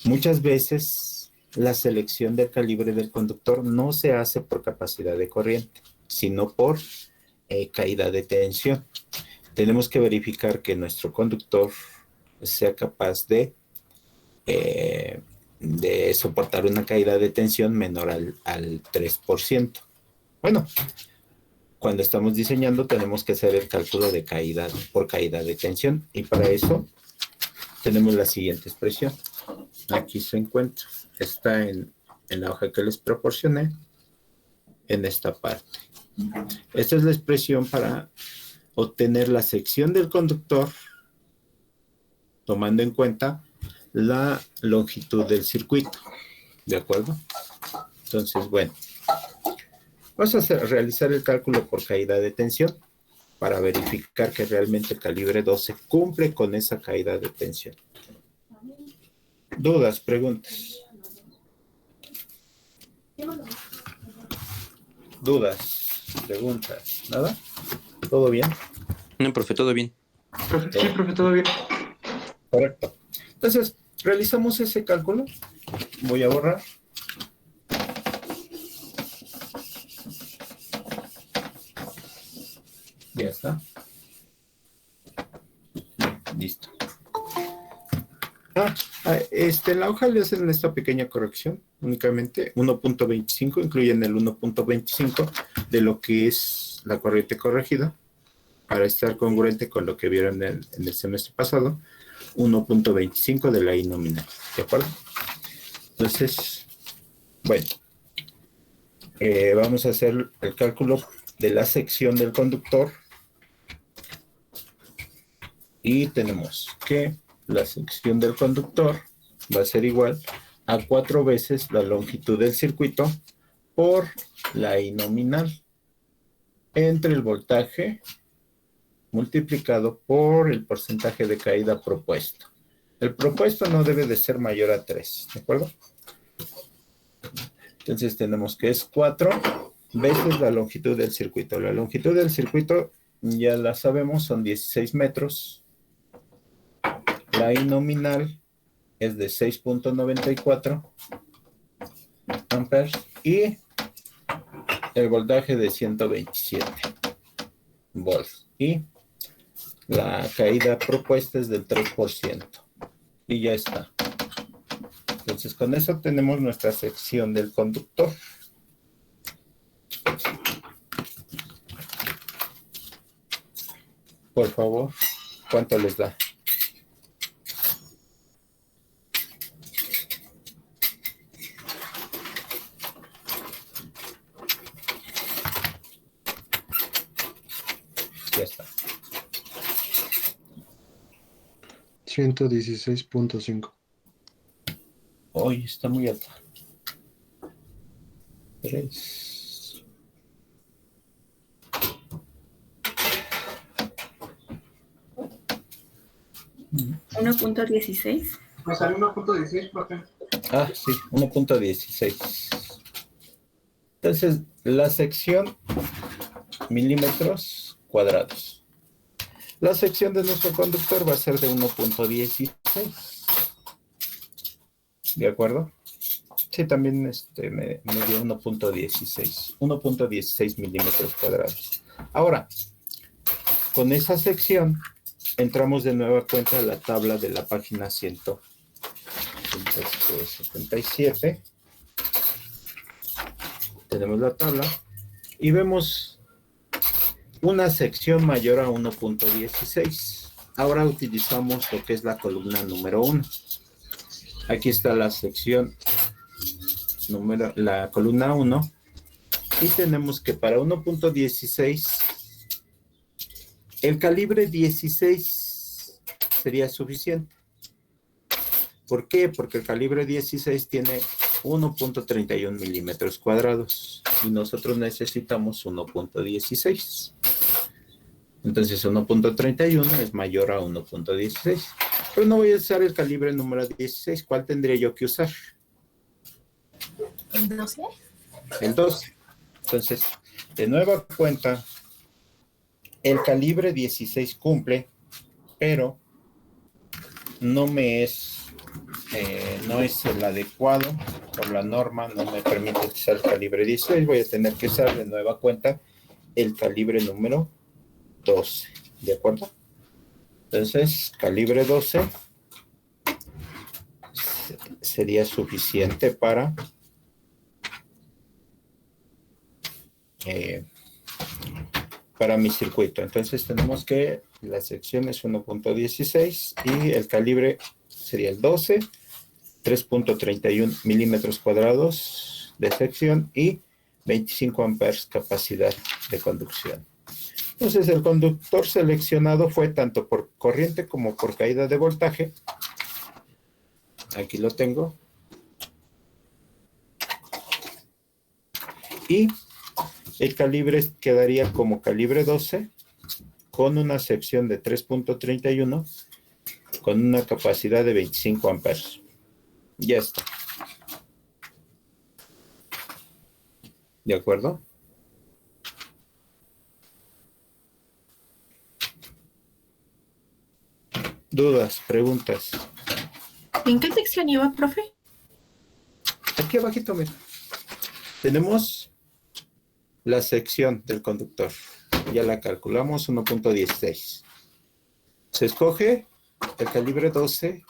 muchas veces la selección del calibre del conductor no se hace por capacidad de corriente, sino por caída de tensión. Tenemos que verificar que nuestro conductor sea capaz de soportar una caída de tensión menor al 3%. Bueno, cuando estamos diseñando tenemos que hacer el cálculo de caída por caída de tensión, y para eso tenemos la siguiente expresión. Aquí se encuentra, está en la hoja que les proporcioné, en esta parte. Esta es la expresión para obtener la sección del conductor tomando en cuenta la longitud del circuito. ¿De acuerdo? Entonces, bueno, vamos a realizar el cálculo por caída de tensión para verificar que realmente el calibre 12 cumple con esa caída de tensión. ¿Dudas, preguntas? ¿Dudas, preguntas? ¿Nada? ¿Todo bien? No, profe, todo bien. Sí, profe, todo bien. Correcto. Entonces, realizamos ese cálculo. Voy a borrar. Ya está. Listo. En la hoja le hacen esta pequeña corrección, únicamente 1.25, incluyen el 1.25 de lo que es la corriente corregida, para estar congruente con lo que vieron en el semestre pasado, 1.25 de la I nominal, ¿de acuerdo? Entonces, bueno, vamos a hacer el cálculo de la sección del conductor, y tenemos que la sección del conductor va a ser igual a 4 veces la longitud del circuito por la I nominal entre el voltaje multiplicado por el porcentaje de caída propuesto. El propuesto no debe de ser mayor a 3, ¿de acuerdo? Entonces tenemos que es 4 veces la longitud del circuito. La longitud del circuito ya la sabemos, son 16 metros. La I nominal es de 6.94 amperes y el voltaje de 127 volts. Y la caída propuesta es del 3%. Y ya está. Entonces, con eso tenemos nuestra sección del conductor. Por favor, ¿cuánto les da? Ya está. 116.5. Hoy está muy alta. 3. 1.16. Me salió 1.16, profe. Ah, sí, 1.16. Entonces, la sección milímetros cuadrados. La sección de nuestro conductor va a ser de 1.16. ¿De acuerdo? Sí, también me dio 1.16. 1.16 milímetros cuadrados. Ahora, con esa sección, entramos de nueva cuenta a la tabla de la página 177. Tenemos la tabla y vemos una sección mayor a 1.16. Ahora utilizamos lo que es la columna número 1. Aquí está la sección la columna 1 y tenemos que para 1.16 el calibre 16 sería suficiente. ¿Por qué? Porque el calibre 16 tiene 1.31 milímetros cuadrados y nosotros necesitamos 1.16. Entonces 1.31 es mayor a 1.16. Pero no voy a usar el calibre número 16. ¿Cuál tendría yo que usar? ¿El 12? El 12. Entonces, de nueva cuenta, el calibre 16 cumple, pero no es el adecuado por la norma, no me permite usar el calibre 16, voy a tener que usar de nueva cuenta el calibre número 12, ¿de acuerdo? Entonces, calibre 12 sería suficiente para mi circuito. Entonces tenemos que la sección es 1.16 y el calibre sería el 12, 3.31 milímetros cuadrados de sección y 25 amperes capacidad de conducción. Entonces el conductor seleccionado fue tanto por corriente como por caída de voltaje. Aquí lo tengo. Y el calibre quedaría como calibre 12 con una sección de 3.31 con una capacidad de 25 amperes. Ya está. ¿De acuerdo? ¿Dudas? ¿Preguntas? ¿En qué sección iba, profe? Aquí abajito, mira. Tenemos la sección del conductor. Ya la calculamos, 1.16. Se escoge el calibre 12,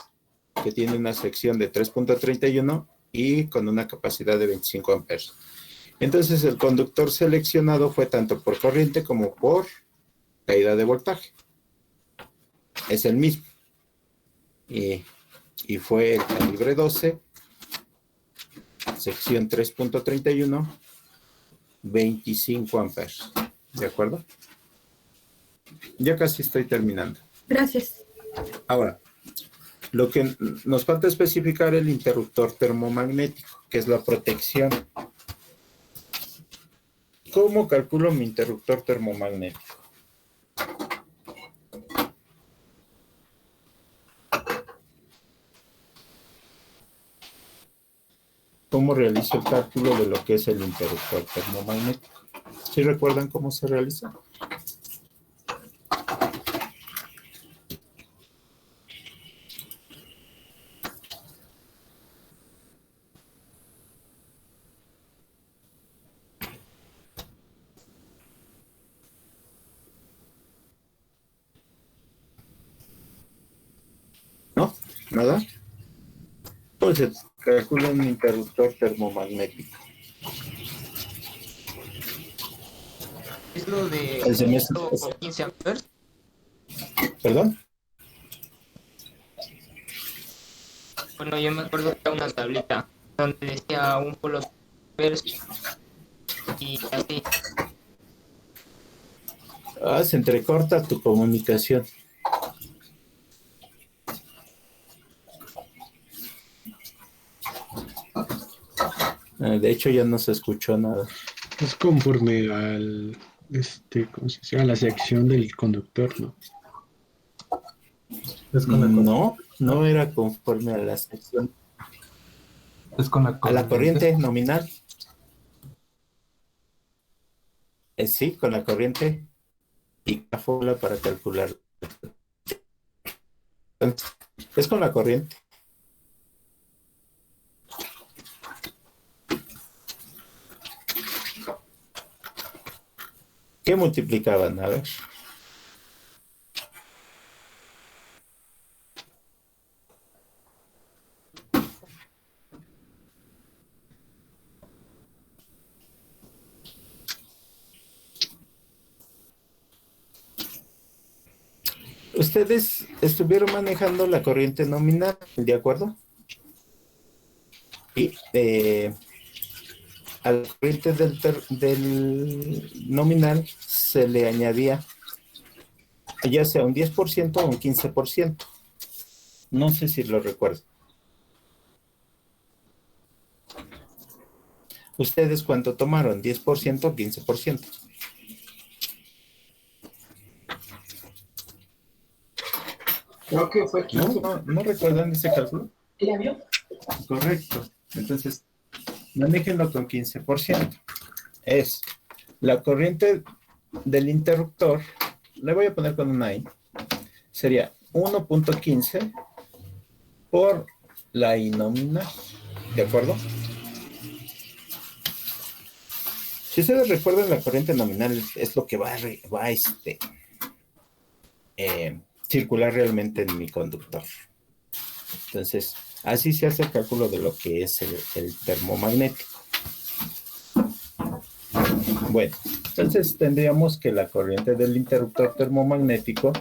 que tiene una sección de 3.31 y con una capacidad de 25 amperes. Entonces el conductor seleccionado fue tanto por corriente como por caída de voltaje. Es el mismo. Y fue el calibre 12, sección 3.31, 25 amperes. ¿De acuerdo? Ya casi estoy terminando. Gracias. Ahora, lo que nos falta especificar el interruptor termomagnético, que es la protección. ¿Cómo calculo mi interruptor termomagnético? ¿Cómo realizo el cálculo de lo que es el interruptor termomagnético? ¿Sí recuerdan cómo se realiza? ¿No? ¿Nada? Entonces, calculo un interruptor termomagnético. Es lo de El semestre. 15 amperes. ¿Perdón? Bueno, yo me acuerdo que era una tablita donde decía un polo de amperes y así. Se entrecorta tu comunicación. De hecho, ya no se escuchó nada. Es conforme ¿cómo se dice? A la sección del conductor, ¿no? Es con la No, no era conforme a la sección, Es con la a la corriente nominal. Sí, con la corriente y la fórmula para calcular. Es con la corriente. ¿Qué multiplicaban? A ver. Ustedes estuvieron manejando la corriente nominal, ¿de acuerdo? Y a la corriente del nominal se le añadía ya sea un 10% o un 15%. No sé si lo recuerdo. ¿Ustedes cuánto tomaron? ¿10% o 15%? Creo que fue 15. ¿No recuerdan ese cálculo? ¿El avión? Correcto. Entonces, manéjenlo con 15%. Es la corriente del interruptor, le voy a poner con una I, sería 1.15 por la I nominal, ¿de acuerdo? Si ustedes recuerdan, la corriente nominal es lo que va a circular realmente en mi conductor. Entonces, así se hace el cálculo de lo que es el termomagnético. Bueno, entonces tendríamos que la corriente del interruptor termomagnético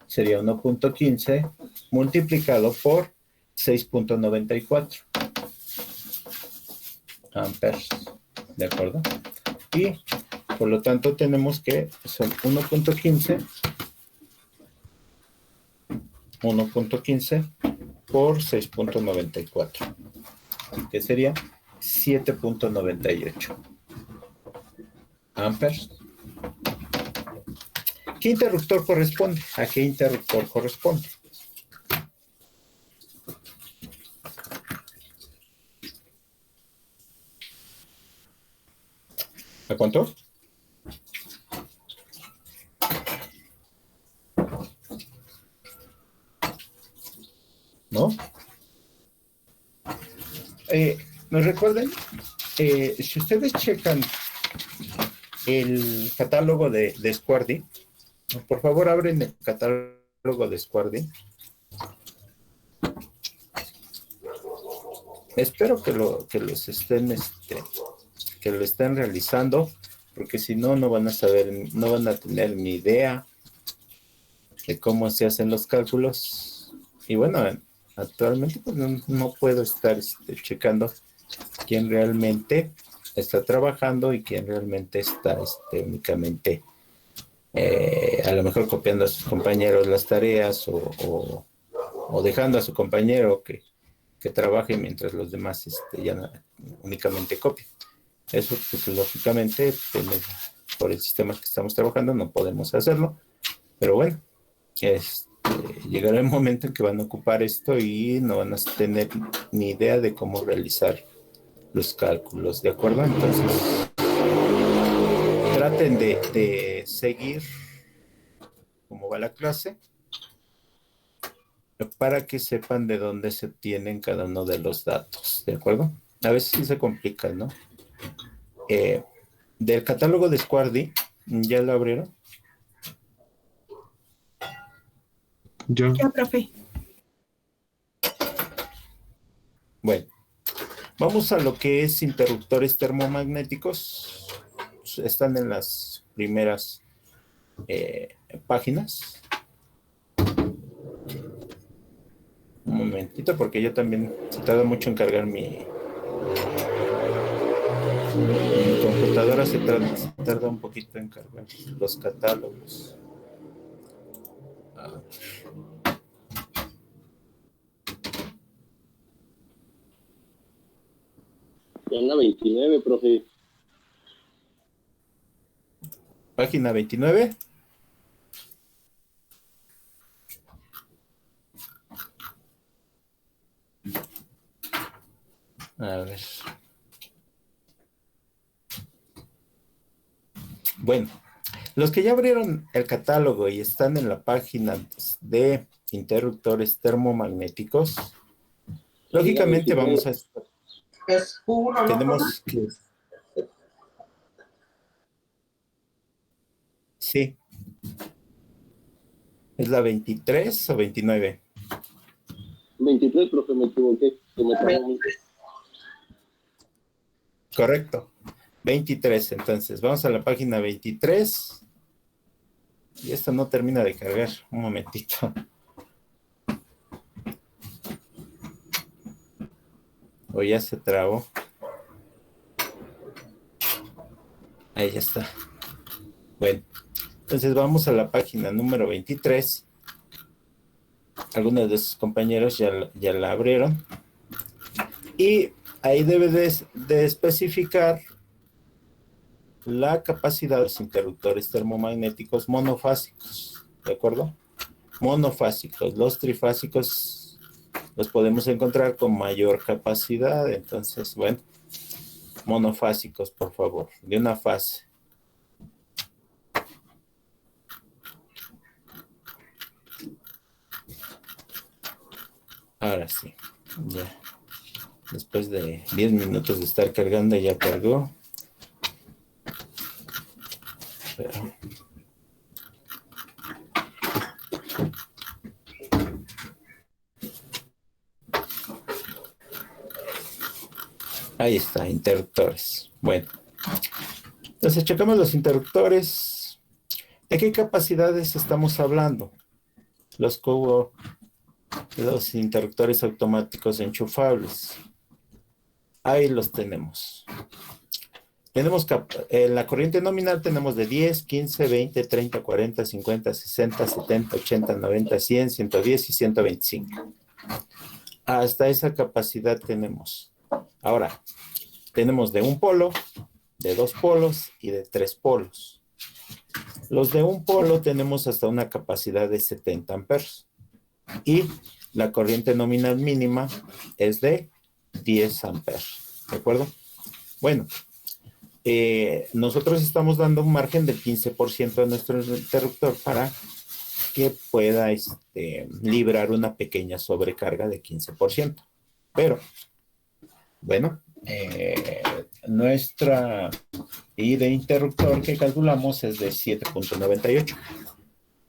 sería 1.15 multiplicado por 6.94 amperes, ¿de acuerdo? Y por lo tanto tenemos que son 1.15 por 6.94, que sería 7.98 amperes. ¿Qué interruptor corresponde? ¿A qué interruptor corresponde? ¿A cuánto? ¿No? ¿Me recuerden? Si ustedes checan el catálogo de Squardi, por favor abren el catálogo de Squardi. Espero que lo estén que lo estén realizando, porque si no, no van a saber, no van a tener ni idea de cómo se hacen los cálculos. Y bueno, actualmente pues no puedo estar checando quién realmente está trabajando y quién realmente está únicamente a lo mejor copiando a sus compañeros las tareas o dejando a su compañero que trabaje mientras los demás ya únicamente copian. Eso pues lógicamente por el sistema que estamos trabajando no podemos hacerlo, pero bueno, llegará el momento en que van a ocupar esto y no van a tener ni idea de cómo realizar los cálculos, ¿de acuerdo? Entonces traten de seguir cómo va la clase para que sepan de dónde se obtienen cada uno de los datos, ¿de acuerdo? A veces sí se complica, ¿no? Del catálogo de Squardi, ¿ya lo abrieron? Ya. Ya, profe. Bueno, vamos a lo que es interruptores termomagnéticos. Están en las primeras páginas. Un momentito, porque yo también se tarda mucho en cargar mi computadora, se tarda un poquito en cargar los catálogos. En la 29, profe. Página 29. A ver. Bueno, los que ya abrieron el catálogo y están en la página de interruptores termomagnéticos, lógicamente vamos a... Es uno, ¿no? Tenemos que... Sí. ¿Es la 23 o 29? 23, profe, me equivoqué. Se me trabó mucho. Correcto. 23, entonces. Vamos a la página 23. Y esto no termina de cargar. Un momentito. O ya se trabó. Ahí ya está. Bueno. Entonces vamos a la página número 23. Algunos de sus compañeros ya la abrieron. Y ahí debe de especificar la capacidad de los interruptores termomagnéticos monofásicos. ¿De acuerdo? Monofásicos. Los trifásicos los podemos encontrar con mayor capacidad. Entonces, bueno, monofásicos, por favor, de una fase. Ahora sí, ya. Después de 10 minutos de estar cargando, ya cargó. Pero... ahí está, interruptores. Bueno, entonces checamos los interruptores. ¿De qué capacidades estamos hablando? Los interruptores automáticos enchufables. Ahí los tenemos. Tenemos la corriente nominal tenemos de 10, 15, 20, 30, 40, 50, 60, 70, 80, 90, 100, 110 y 125. Hasta esa capacidad tenemos. Ahora, tenemos de un polo, de 2 polos y de 3 polos. Los de un polo tenemos hasta una capacidad de 70 amperes. Y la corriente nominal mínima es de 10 amperes. ¿De acuerdo? Bueno, nosotros estamos dando un margen del 15% de nuestro interruptor para que pueda librar una pequeña sobrecarga de 15%. Pero, bueno, nuestra I de interruptor que calculamos es de 7.98.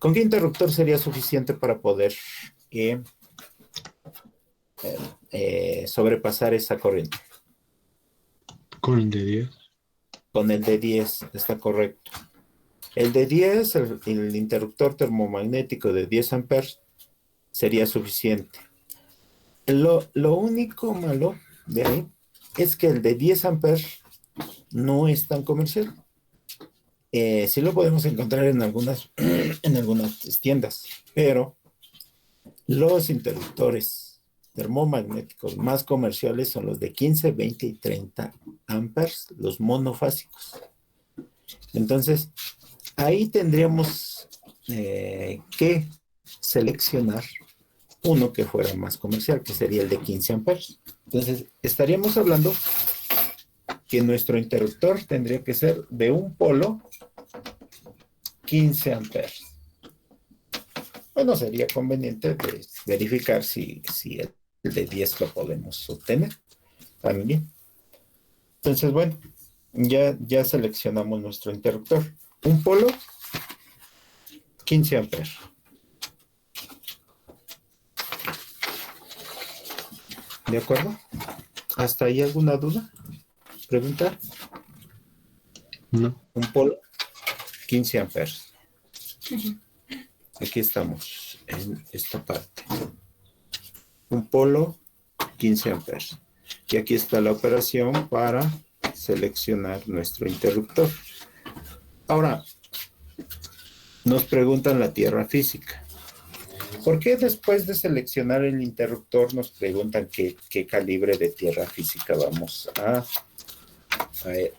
¿Con qué interruptor sería suficiente para poder sobrepasar esa corriente? Con el de 10. Con el de 10, está correcto. El de 10, el interruptor termomagnético de 10 amperes sería suficiente. Lo único malo de ahí es que el de 10 amperes no es tan comercial. Sí lo podemos encontrar en algunas tiendas, pero los interruptores termomagnéticos más comerciales son los de 15, 20 y 30 amperes, los monofásicos. Entonces, ahí tendríamos que seleccionar uno que fuera más comercial, que sería el de 15 amperes. Entonces, estaríamos hablando que nuestro interruptor tendría que ser de un polo 15 amperes. Bueno, sería conveniente verificar si el de 10 lo podemos obtener también. Entonces, bueno, ya seleccionamos nuestro interruptor. Un polo, 15 amperes. ¿De acuerdo? ¿Hasta ahí alguna duda? ¿Pregunta? No. Un polo, 15 amperes. Aquí estamos, en esta parte. Un polo, 15 amperes. Y aquí está la operación para seleccionar nuestro interruptor. Ahora, nos preguntan la tierra física. ¿Por qué después de seleccionar el interruptor nos preguntan qué calibre de tierra física vamos a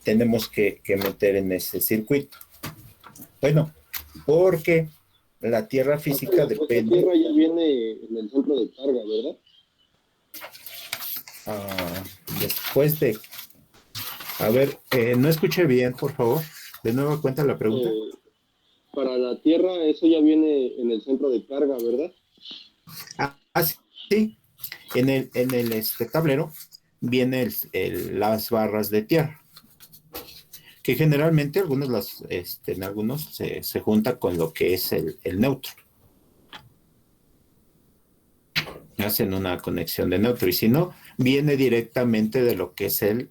tenemos que meter en ese circuito. Bueno, porque la tierra física La depende. tierra ya viene en el centro de carga, ¿verdad? Después de... A ver, no escuché bien, por favor. De nuevo cuenta la pregunta. Para la tierra, eso ya viene en el centro de carga, ¿verdad? Sí. En el tablero vienen las barras de tierra, que generalmente en algunos se junta con lo que es el neutro. Hacen una conexión de neutro, y si no, viene directamente de lo que es el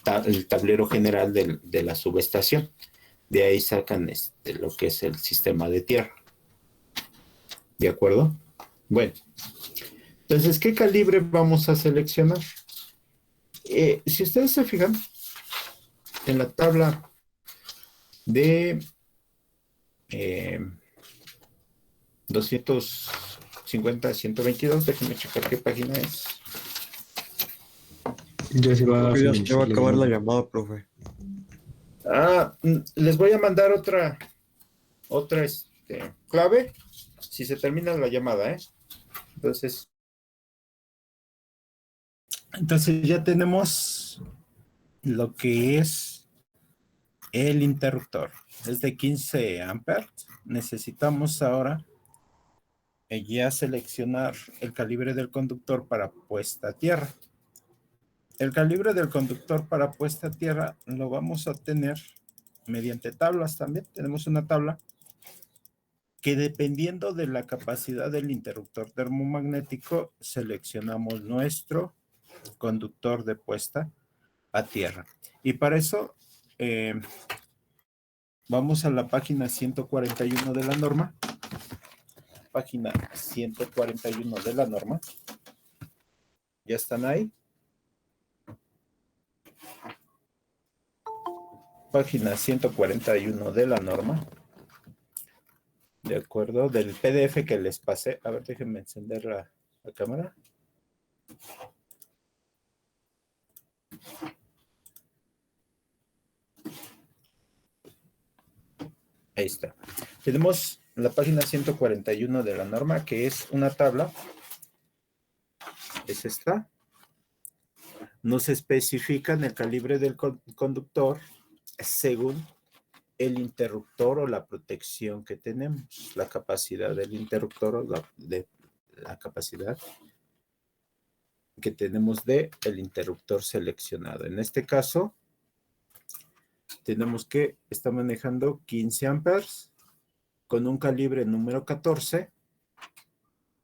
tablero general de la subestación. De ahí sacan lo que es el sistema de tierra. ¿De acuerdo? Bueno. Entonces, ¿qué calibre vamos a seleccionar? Si ustedes se fijan, en la tabla de 250-122, déjenme checar qué página es. Ya se va a Ya se va a finalizar acabar la llamada. llamada, profe. Les voy a mandar otra clave si se termina la llamada, Entonces ya tenemos lo que es el interruptor. Es de 15 amperes. Necesitamos ahora ya seleccionar el calibre del conductor para puesta a tierra. El calibre del conductor para puesta a tierra lo vamos a obtener mediante tablas también. Tenemos una tabla que, dependiendo de la capacidad del interruptor termomagnético, seleccionamos nuestro conductor de puesta a tierra. Y para eso vamos a la página 141 de la norma. Página 141 de la norma. ¿Ya están ahí? Página 141 de la norma. De acuerdo, del PDF que les pasé. A ver, déjenme encender la cámara. Ahí está. Tenemos la página 141 de la norma, que es una tabla. Es esta. Nos especifican el calibre del conductor según el interruptor o la protección que tenemos, la capacidad del interruptor o la capacidad que tenemos del interruptor seleccionado. En este caso, tenemos que está manejando 15 amperes con un calibre número 14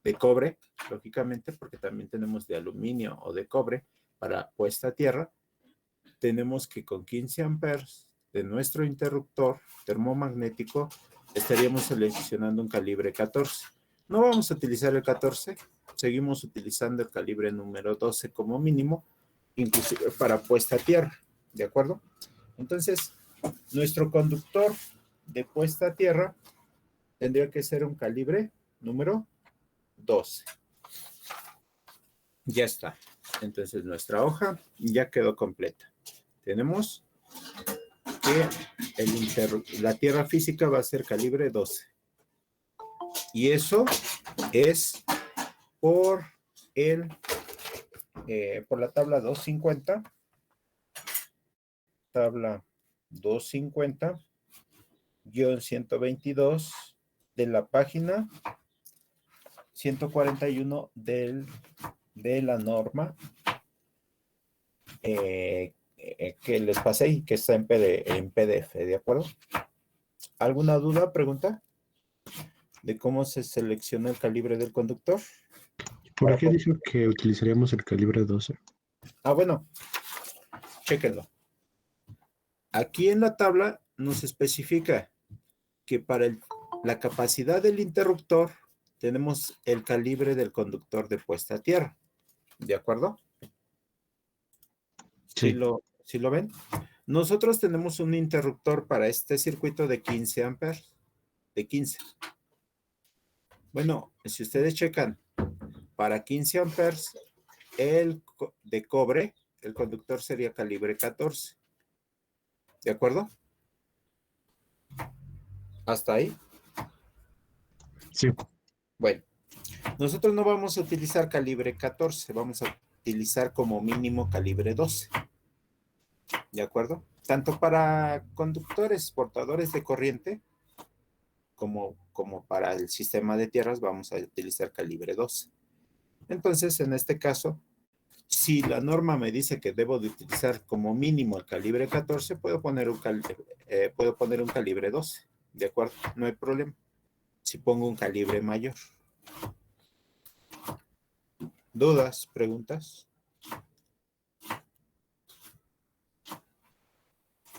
de cobre, lógicamente, porque también tenemos de aluminio o de cobre para puesta a tierra. Tenemos que con 15 amperes de nuestro interruptor termomagnético estaríamos seleccionando un calibre 14. No vamos a utilizar el 14, seguimos utilizando el calibre número 12 como mínimo, inclusive para puesta a tierra, ¿de acuerdo? Entonces, nuestro conductor de puesta a tierra tendría que ser un calibre número 12. Ya está. Entonces, nuestra hoja ya quedó completa. Tenemos que la tierra física va a ser calibre 12. Y eso es por la tabla 250. Tabla 250-122 de la página 141 de la norma que les pasé y que está en PDF, ¿de acuerdo? ¿Alguna duda, pregunta? ¿De cómo se selecciona el calibre del conductor? ¿Por qué dijo que utilizaríamos el calibre 12? Bueno, chéquenlo. Aquí en la tabla nos especifica que para la capacidad del interruptor tenemos el calibre del conductor de puesta a tierra. ¿De acuerdo? Sí. ¿Sí lo ven? Nosotros tenemos un interruptor para este circuito de 15 amperes. De 15. Bueno, si ustedes checan, para 15 amperes, el de cobre el conductor sería calibre 14. ¿De acuerdo? ¿Hasta ahí? Sí. Bueno, nosotros no vamos a utilizar calibre 14, vamos a utilizar como mínimo calibre 12. ¿De acuerdo? Tanto para conductores portadores de corriente como para el sistema de tierras vamos a utilizar calibre 12. Entonces, en este caso, si la norma me dice que debo de utilizar como mínimo el calibre 14, puedo poner un calibre 12. ¿De acuerdo? No hay problema. Si pongo un calibre mayor. ¿Dudas? ¿Preguntas?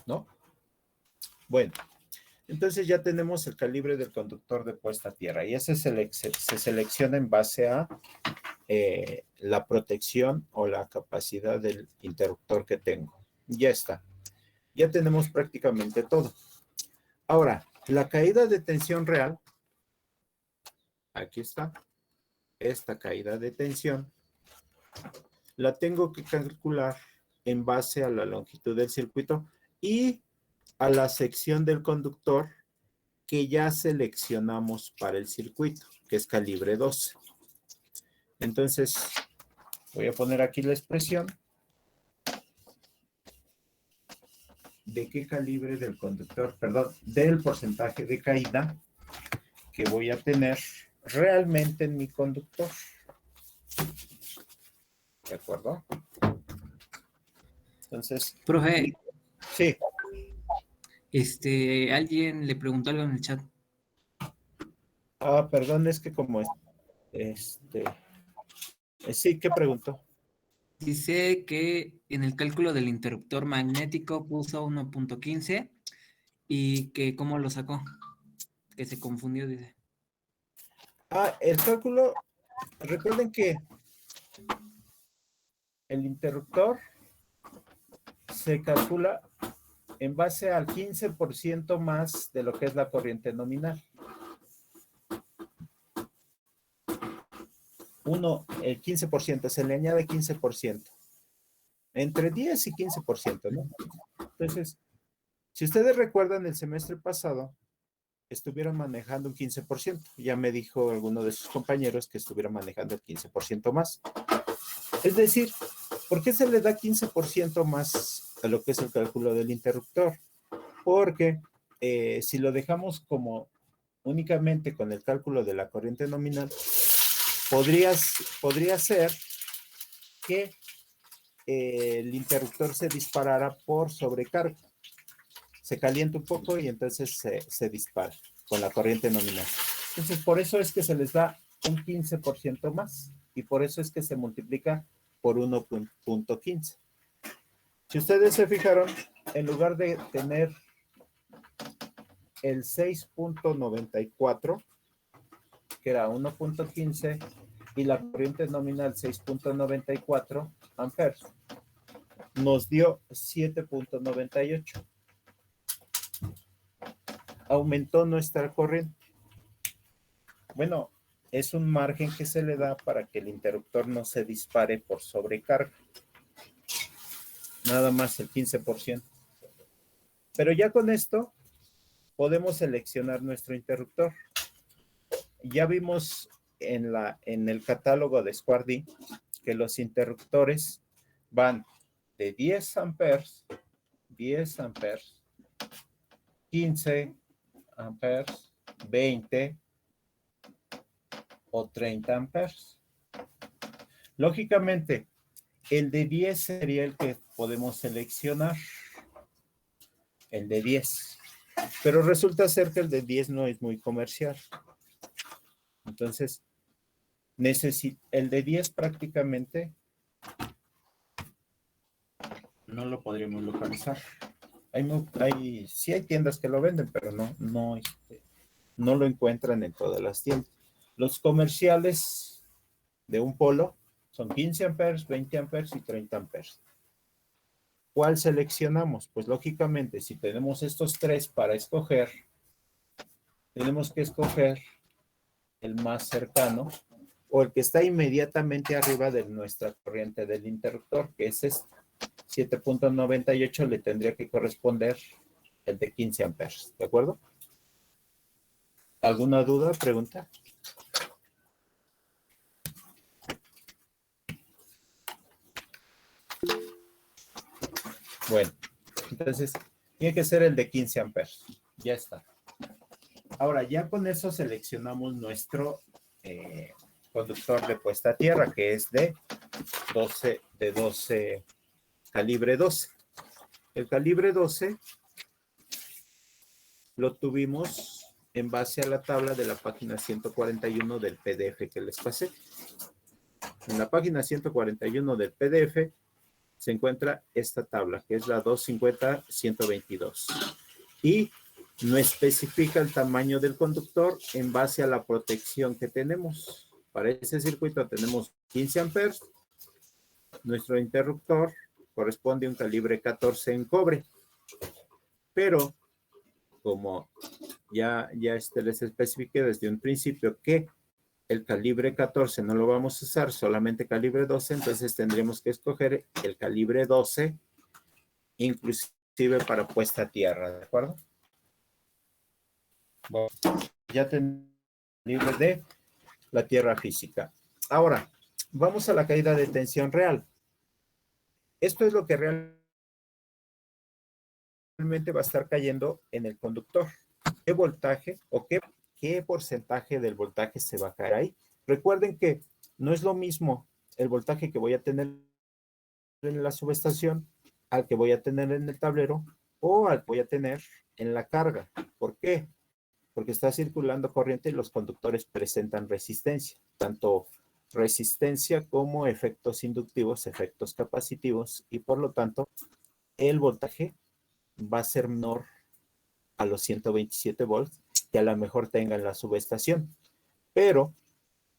¿No? Bueno, entonces ya tenemos el calibre del conductor de puesta a tierra y ese se selecciona en base a la protección o la capacidad del interruptor que tengo. Ya está. Ya tenemos prácticamente todo. Ahora, la caída de tensión real, aquí está, esta caída de tensión, la tengo que calcular en base a la longitud del circuito y a la sección del conductor que ya seleccionamos para el circuito, que es calibre 12. Entonces, voy a poner aquí la expresión de qué calibre del conductor, perdón, del porcentaje de caída que voy a tener realmente en mi conductor. ¿De acuerdo? Entonces, Profe, sí. alguien le preguntó algo en el chat. Perdón, es que como sí, ¿qué preguntó? Dice que en el cálculo del interruptor magnético puso 1.15 y que cómo lo sacó, que se confundió, dice. El cálculo, recuerden que el interruptor se calcula en base al 15% más de lo que es la corriente nominal. El 15%, se le añade 15%. Entre 10 y 15%, ¿no? Entonces, si ustedes recuerdan el semestre pasado, estuvieron manejando un 15%. Ya me dijo alguno de sus compañeros que estuvieron manejando el 15% más. Es decir, ¿por qué se le da 15% más a lo que es el cálculo del interruptor? Porque si lo dejamos como únicamente con el cálculo de la corriente nominal, podría ser que el interruptor se disparara por sobrecarga. Se calienta un poco y entonces se dispara con la corriente nominal. Entonces, por eso es que se les da un 15% más y por eso es que se multiplica por 1.15. Si ustedes se fijaron, en lugar de tener el 6.94, que era 1.15, y la corriente nominal 6.94 amperes, nos dio 7.98. Aumentó nuestra corriente. Bueno, es un margen que se le da para que el interruptor no se dispare por sobrecarga. Nada más el 15%. Pero ya con esto podemos seleccionar nuestro interruptor. Ya vimos en el catálogo de SquareD que los interruptores van de 10 amperes, 15 amperes, 20 o 30 amperes. Lógicamente, el de 10 sería el que podemos seleccionar. El de 10. Pero resulta ser que el de 10 no es muy comercial. Entonces, el de 10 prácticamente no lo podríamos localizar. Sí hay tiendas que lo venden, pero no lo encuentran en todas las tiendas. Los comerciales de un polo son 15 amperes, 20 amperes y 30 amperes. ¿Cuál seleccionamos? Pues lógicamente, si tenemos estos tres para escoger, tenemos que escoger el más cercano o el que está inmediatamente arriba de nuestra corriente del interruptor, que es esta. 7.98 le tendría que corresponder el de 15 amperes, ¿de acuerdo? ¿Alguna duda, pregunta? Bueno, entonces tiene que ser el de 15 amperes. Ya está. Ahora, ya con eso seleccionamos nuestro conductor de puesta a tierra, que es de 12, calibre 12. El calibre 12 lo tuvimos en base a la tabla de la página 141 del PDF que les pasé. En la página 141 del PDF se encuentra esta tabla, que es la 250-122. Y no especifica el tamaño del conductor en base a la protección que tenemos. Para ese circuito tenemos 15 amperes. Nuestro interruptor corresponde a un calibre 14 en cobre. Pero, como ya les especifiqué desde un principio que el calibre 14 no lo vamos a usar, solamente calibre 12, entonces tendremos que escoger el calibre 12, inclusive para puesta a tierra, ¿de acuerdo? Bueno, ya tenemos el calibre de la tierra física. Ahora, vamos a la caída de tensión real. Esto es lo que realmente va a estar cayendo en el conductor. ¿Qué voltaje o qué porcentaje del voltaje se va a caer ahí? Recuerden que no es lo mismo el voltaje que voy a tener en la subestación al que voy a tener en el tablero o al que voy a tener en la carga. ¿Por qué? Porque está circulando corriente y los conductores presentan resistencia, tanto resistencia como efectos inductivos, efectos capacitivos, y por lo tanto el voltaje va a ser menor a los 127 volts que a lo mejor tenga en la subestación. Pero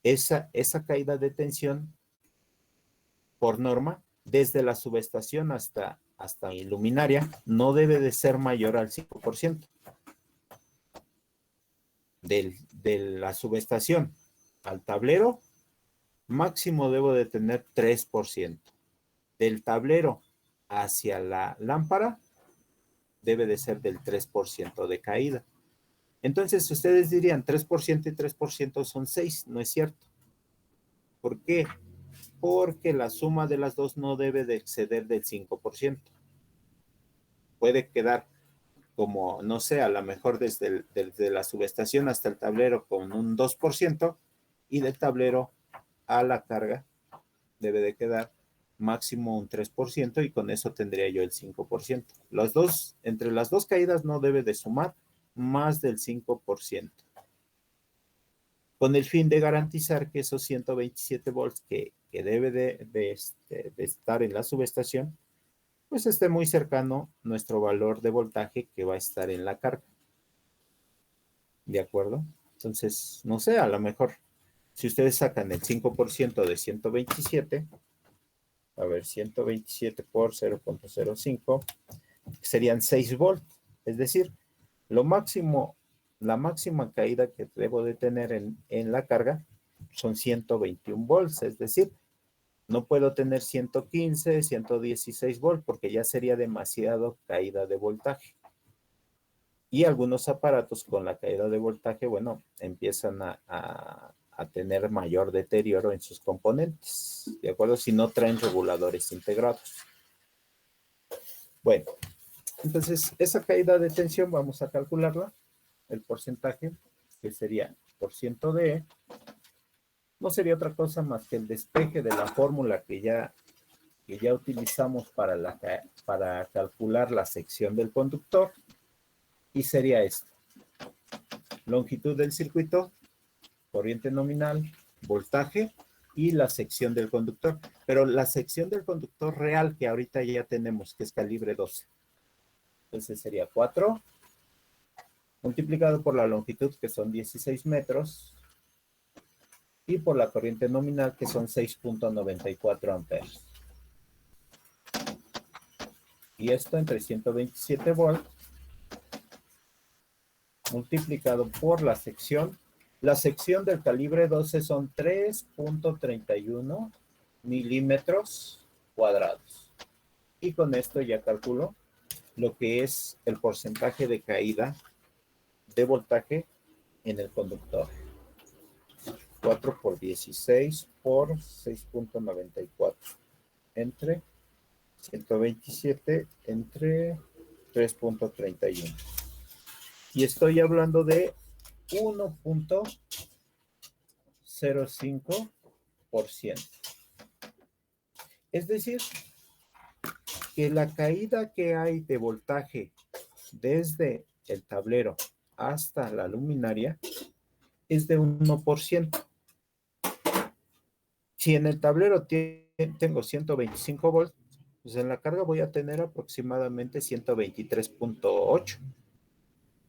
esa caída de tensión, por norma, desde la subestación hasta mi luminaria, no debe de ser mayor al 5%. De la subestación al tablero, máximo debo de tener 3%. Del tablero hacia la lámpara, debe de ser del 3% de caída. Entonces, ustedes dirían, 3% y 3% son 6. No es cierto. ¿Por qué? Porque la suma de las dos no debe de exceder del 5%. Puede quedar como, no sé, a lo mejor desde la subestación hasta el tablero con un 2%, y del tablero a la carga debe de quedar máximo un 3%, y con eso tendría yo el 5%. Entre las dos caídas no debe de sumar más del 5%. Con el fin de garantizar que esos 127 volts que debe de estar en la subestación, pues esté muy cercano nuestro valor de voltaje que va a estar en la carga. ¿De acuerdo? Entonces, no sé, a lo mejor, si ustedes sacan el 5% de 127, a ver, 127 por 0.05, serían 6 volts. Es decir, la máxima caída que debo de tener en la carga son 121 volts. Es decir, no puedo tener 115, 116 volts porque ya sería demasiado caída de voltaje. Y algunos aparatos con la caída de voltaje, bueno, empiezan a tener mayor deterioro en sus componentes, ¿de acuerdo? Si no traen reguladores integrados. Bueno, entonces esa caída de tensión vamos a calcularla, el porcentaje, que sería por ciento de, no sería otra cosa más que el despeje de la fórmula que ya utilizamos para calcular la sección del conductor, y sería esto: longitud del circuito, corriente nominal, voltaje y la sección del conductor. Pero la sección del conductor real que ahorita ya tenemos, que es calibre 12. Entonces sería 4 multiplicado por la longitud, que son 16 metros, y por la corriente nominal, que son 6.94 amperes. Y esto entre 127 volts multiplicado por la sección. La sección del calibre 12 son 3.31 milímetros cuadrados. Y con esto ya calculo lo que es el porcentaje de caída de voltaje en el conductor. 4 por 16 por 6.94 entre 127 entre 3.31. Y estoy hablando de 1.05%. Es decir, que la caída que hay de voltaje desde el tablero hasta la luminaria es de 1%. Si en el tablero tengo 125 volts, pues en la carga voy a tener aproximadamente 123.8.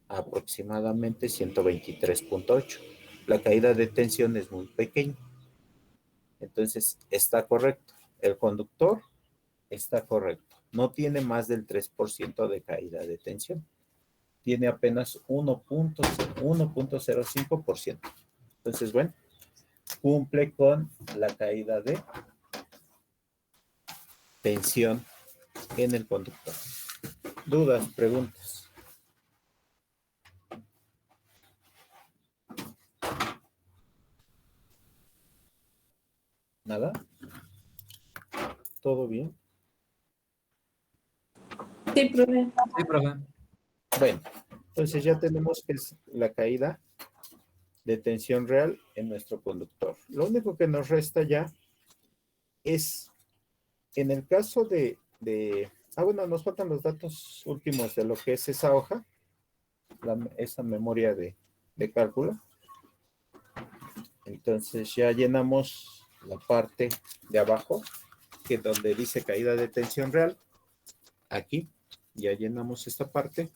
Aproximadamente 123.8. La caída de tensión es muy pequeña. Entonces, está correcto. El conductor está correcto. No tiene más del 3% de caída de tensión. Tiene apenas 1.05%. Entonces, bueno, cumple con la caída de tensión en el conductor. ¿Dudas, preguntas? ¿Nada? ¿Todo bien? Sí, profe. Sí, profe. Bueno, entonces ya tenemos que es la caída de tensión real en nuestro conductor. Lo único que nos resta ya es, en el caso bueno, nos faltan los datos últimos de lo que es esa hoja, esa memoria de cálculo. Entonces ya llenamos la parte de abajo, que es donde dice caída de tensión real. Aquí ya llenamos esta parte.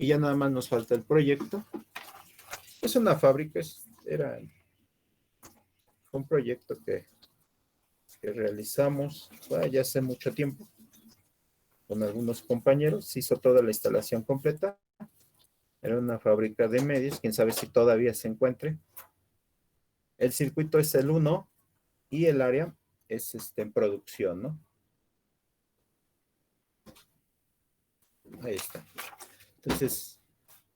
Y ya nada más nos falta el proyecto. Es una fábrica, era un proyecto que realizamos ya hace mucho tiempo con algunos compañeros. Se hizo toda la instalación completa. Era una fábrica de medios, quién sabe si todavía se encuentre. El circuito es el 1 y el área es en producción, ¿no? Ahí está. Entonces,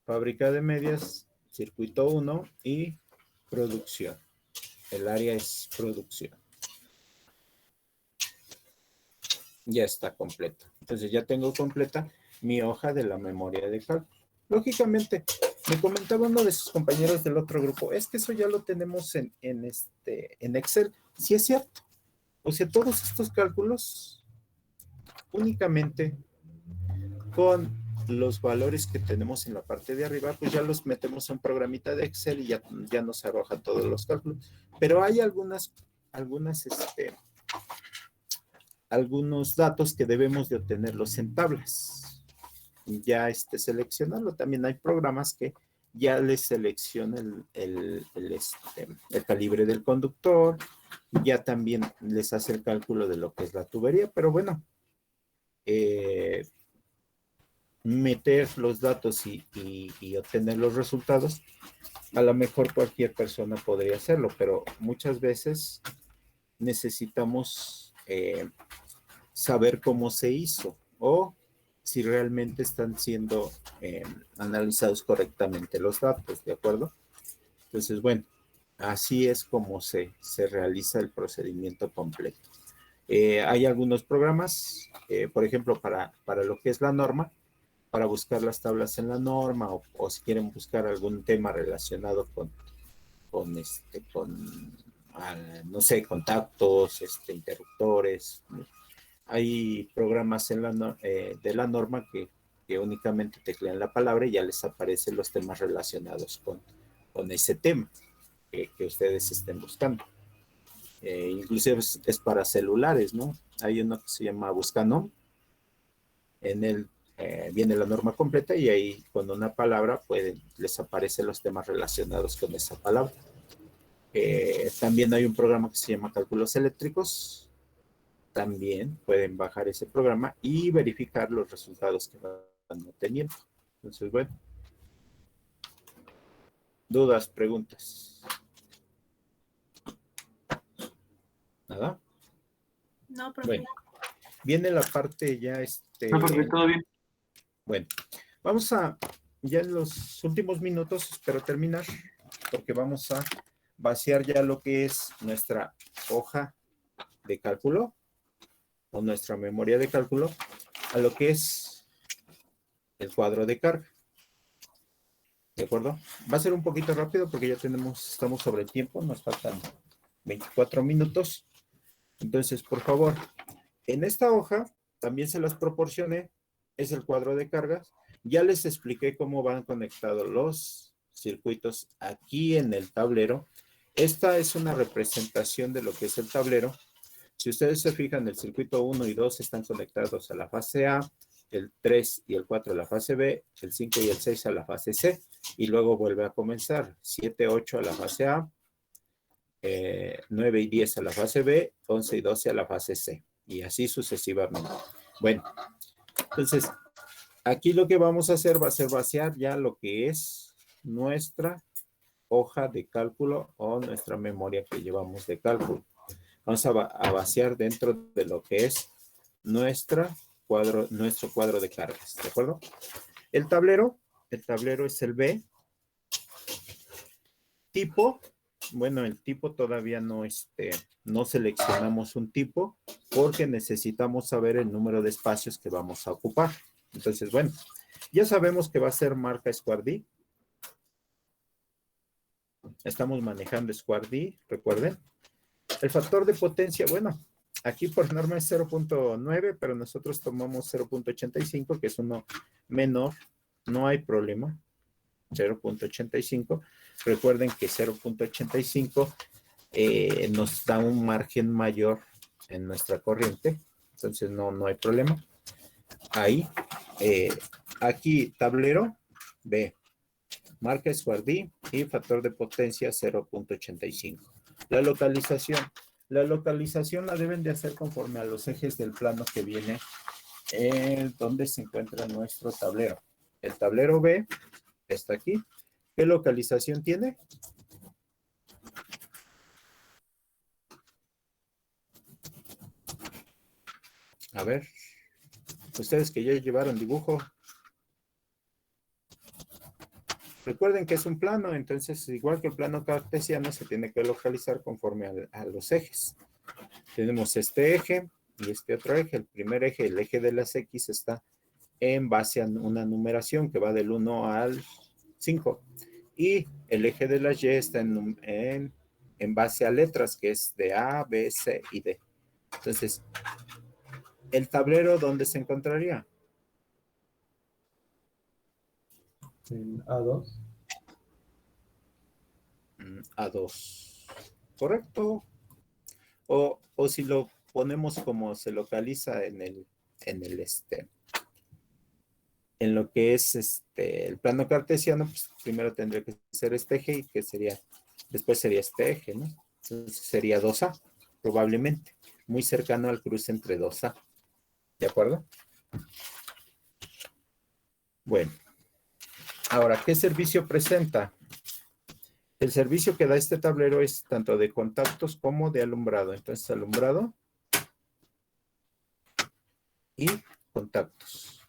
fábrica de medias, circuito 1 y producción. El área es producción. Ya está completa. Entonces ya tengo completa mi hoja de la memoria de cálculo. Lógicamente, me comentaba uno de sus compañeros del otro grupo, es que eso ya lo tenemos en Excel. Sí es cierto. O sea, todos estos cálculos únicamente con los valores que tenemos en la parte de arriba, pues ya los metemos en un programita de Excel y ya nos arroja todos los cálculos. Pero hay algunos datos que debemos de obtenerlos en tablas. Ya seleccionarlo. También hay programas que ya les selecciona el calibre del conductor, ya también les hace el cálculo de lo que es la tubería, pero bueno, meter los datos y obtener los resultados, a lo mejor cualquier persona podría hacerlo, pero muchas veces necesitamos saber cómo se hizo o si realmente están siendo analizados correctamente los datos, ¿de acuerdo? Entonces, bueno, así es como se realiza el procedimiento completo. Hay algunos programas, por ejemplo, para lo que es la norma, para buscar las tablas en la norma o si quieren buscar algún tema relacionado con no sé, contactos, interruptores. Hay programas de la norma que únicamente teclean la palabra y ya les aparecen los temas relacionados con ese tema que ustedes estén buscando. Inclusive es para celulares, ¿no? Hay uno que se llama Buscanom. En él viene la norma completa y ahí con una palabra les aparecen los temas relacionados con esa palabra. También hay un programa que se llama Cálculos Eléctricos. También pueden bajar ese programa y verificar los resultados que van obteniendo. Entonces, bueno. ¿Dudas, preguntas? ¿Nada? No, profe. Bueno, Viene la parte ya, No, profe, todo bien. Bueno, vamos a, ya en los últimos minutos, espero terminar, porque vamos a vaciar ya lo que es nuestra hoja de cálculo o nuestra memoria de cálculo a lo que es el cuadro de carga. ¿De acuerdo? Va a ser un poquito rápido porque ya estamos sobre el tiempo, nos faltan 24 minutos. Entonces, por favor, en esta hoja también se las proporcioné, es el cuadro de cargas. Ya les expliqué cómo van conectados los circuitos aquí en el tablero. Esta es una representación de lo que es el tablero. Si ustedes se fijan, el circuito 1 y 2 están conectados a la fase A, el 3 y el 4 a la fase B, el 5 y el 6 a la fase C, y luego vuelve a comenzar, 7, 8 a la fase A, 9 y 10 a la fase B, 11 y 12 a la fase C, y así sucesivamente. Bueno, entonces, aquí lo que vamos a hacer va a ser vaciar ya lo que es nuestra hoja de cálculo o nuestra memoria que llevamos de cálculo. Vamos a vaciar dentro de lo que es nuestro cuadro de cargas, ¿de acuerdo? El tablero es el B. Tipo, bueno, el tipo todavía no seleccionamos un tipo porque necesitamos saber el número de espacios que vamos a ocupar. Entonces, bueno, ya sabemos que va a ser marca Square-D. Estamos manejando Square-D, recuerden. El factor de potencia, bueno, aquí por norma es 0.9, pero nosotros tomamos 0.85, que es uno menor, no hay problema, 0.85. Recuerden que 0.85 nos da un margen mayor en nuestra corriente, entonces no hay problema. Ahí, aquí tablero, B, marca Square-D y factor de potencia 0.85. La localización la deben de hacer conforme a los ejes del plano que viene donde se encuentra nuestro tablero. El tablero B está aquí. ¿Qué localización tiene? A ver, ustedes que ya llevaron dibujo. Recuerden que es un plano, entonces igual que el plano cartesiano se tiene que localizar conforme a los ejes. Tenemos este eje y este otro eje. El primer eje, el eje de las X, está en base a una numeración que va del 1 al 5. Y el eje de las Y está en base a letras, que es de A, B, C y D. Entonces, ¿el tablero dónde se encontraría? En A2. A2. ¿Correcto? O si lo ponemos como se localiza en lo que es el plano cartesiano, pues primero tendría que ser este eje y después sería este eje, ¿no? Entonces sería 2A, probablemente, muy cercano al cruce entre 2A. ¿De acuerdo? Bueno. Ahora, ¿qué servicio presenta? El servicio que da este tablero es tanto de contactos como de alumbrado. Entonces, alumbrado y contactos.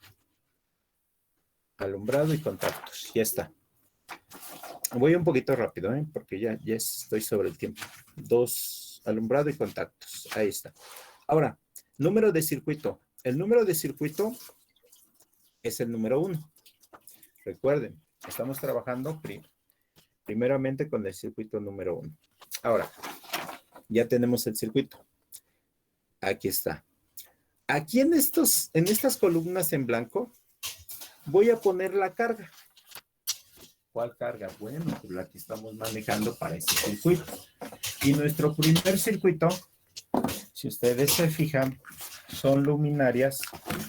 Alumbrado y contactos. Ya está. Voy un poquito rápido, porque ya estoy sobre el tiempo. 2, alumbrado y contactos. Ahí está. Ahora, número de circuito. El número de circuito es el número 1. Recuerden, estamos trabajando primeramente con el circuito número 1. Ahora, ya tenemos el circuito. Aquí está. Aquí en estas columnas en blanco, voy a poner la carga. ¿Cuál carga? Bueno, pues la que estamos manejando para este circuito. Y nuestro primer circuito, si ustedes se fijan, son luminarias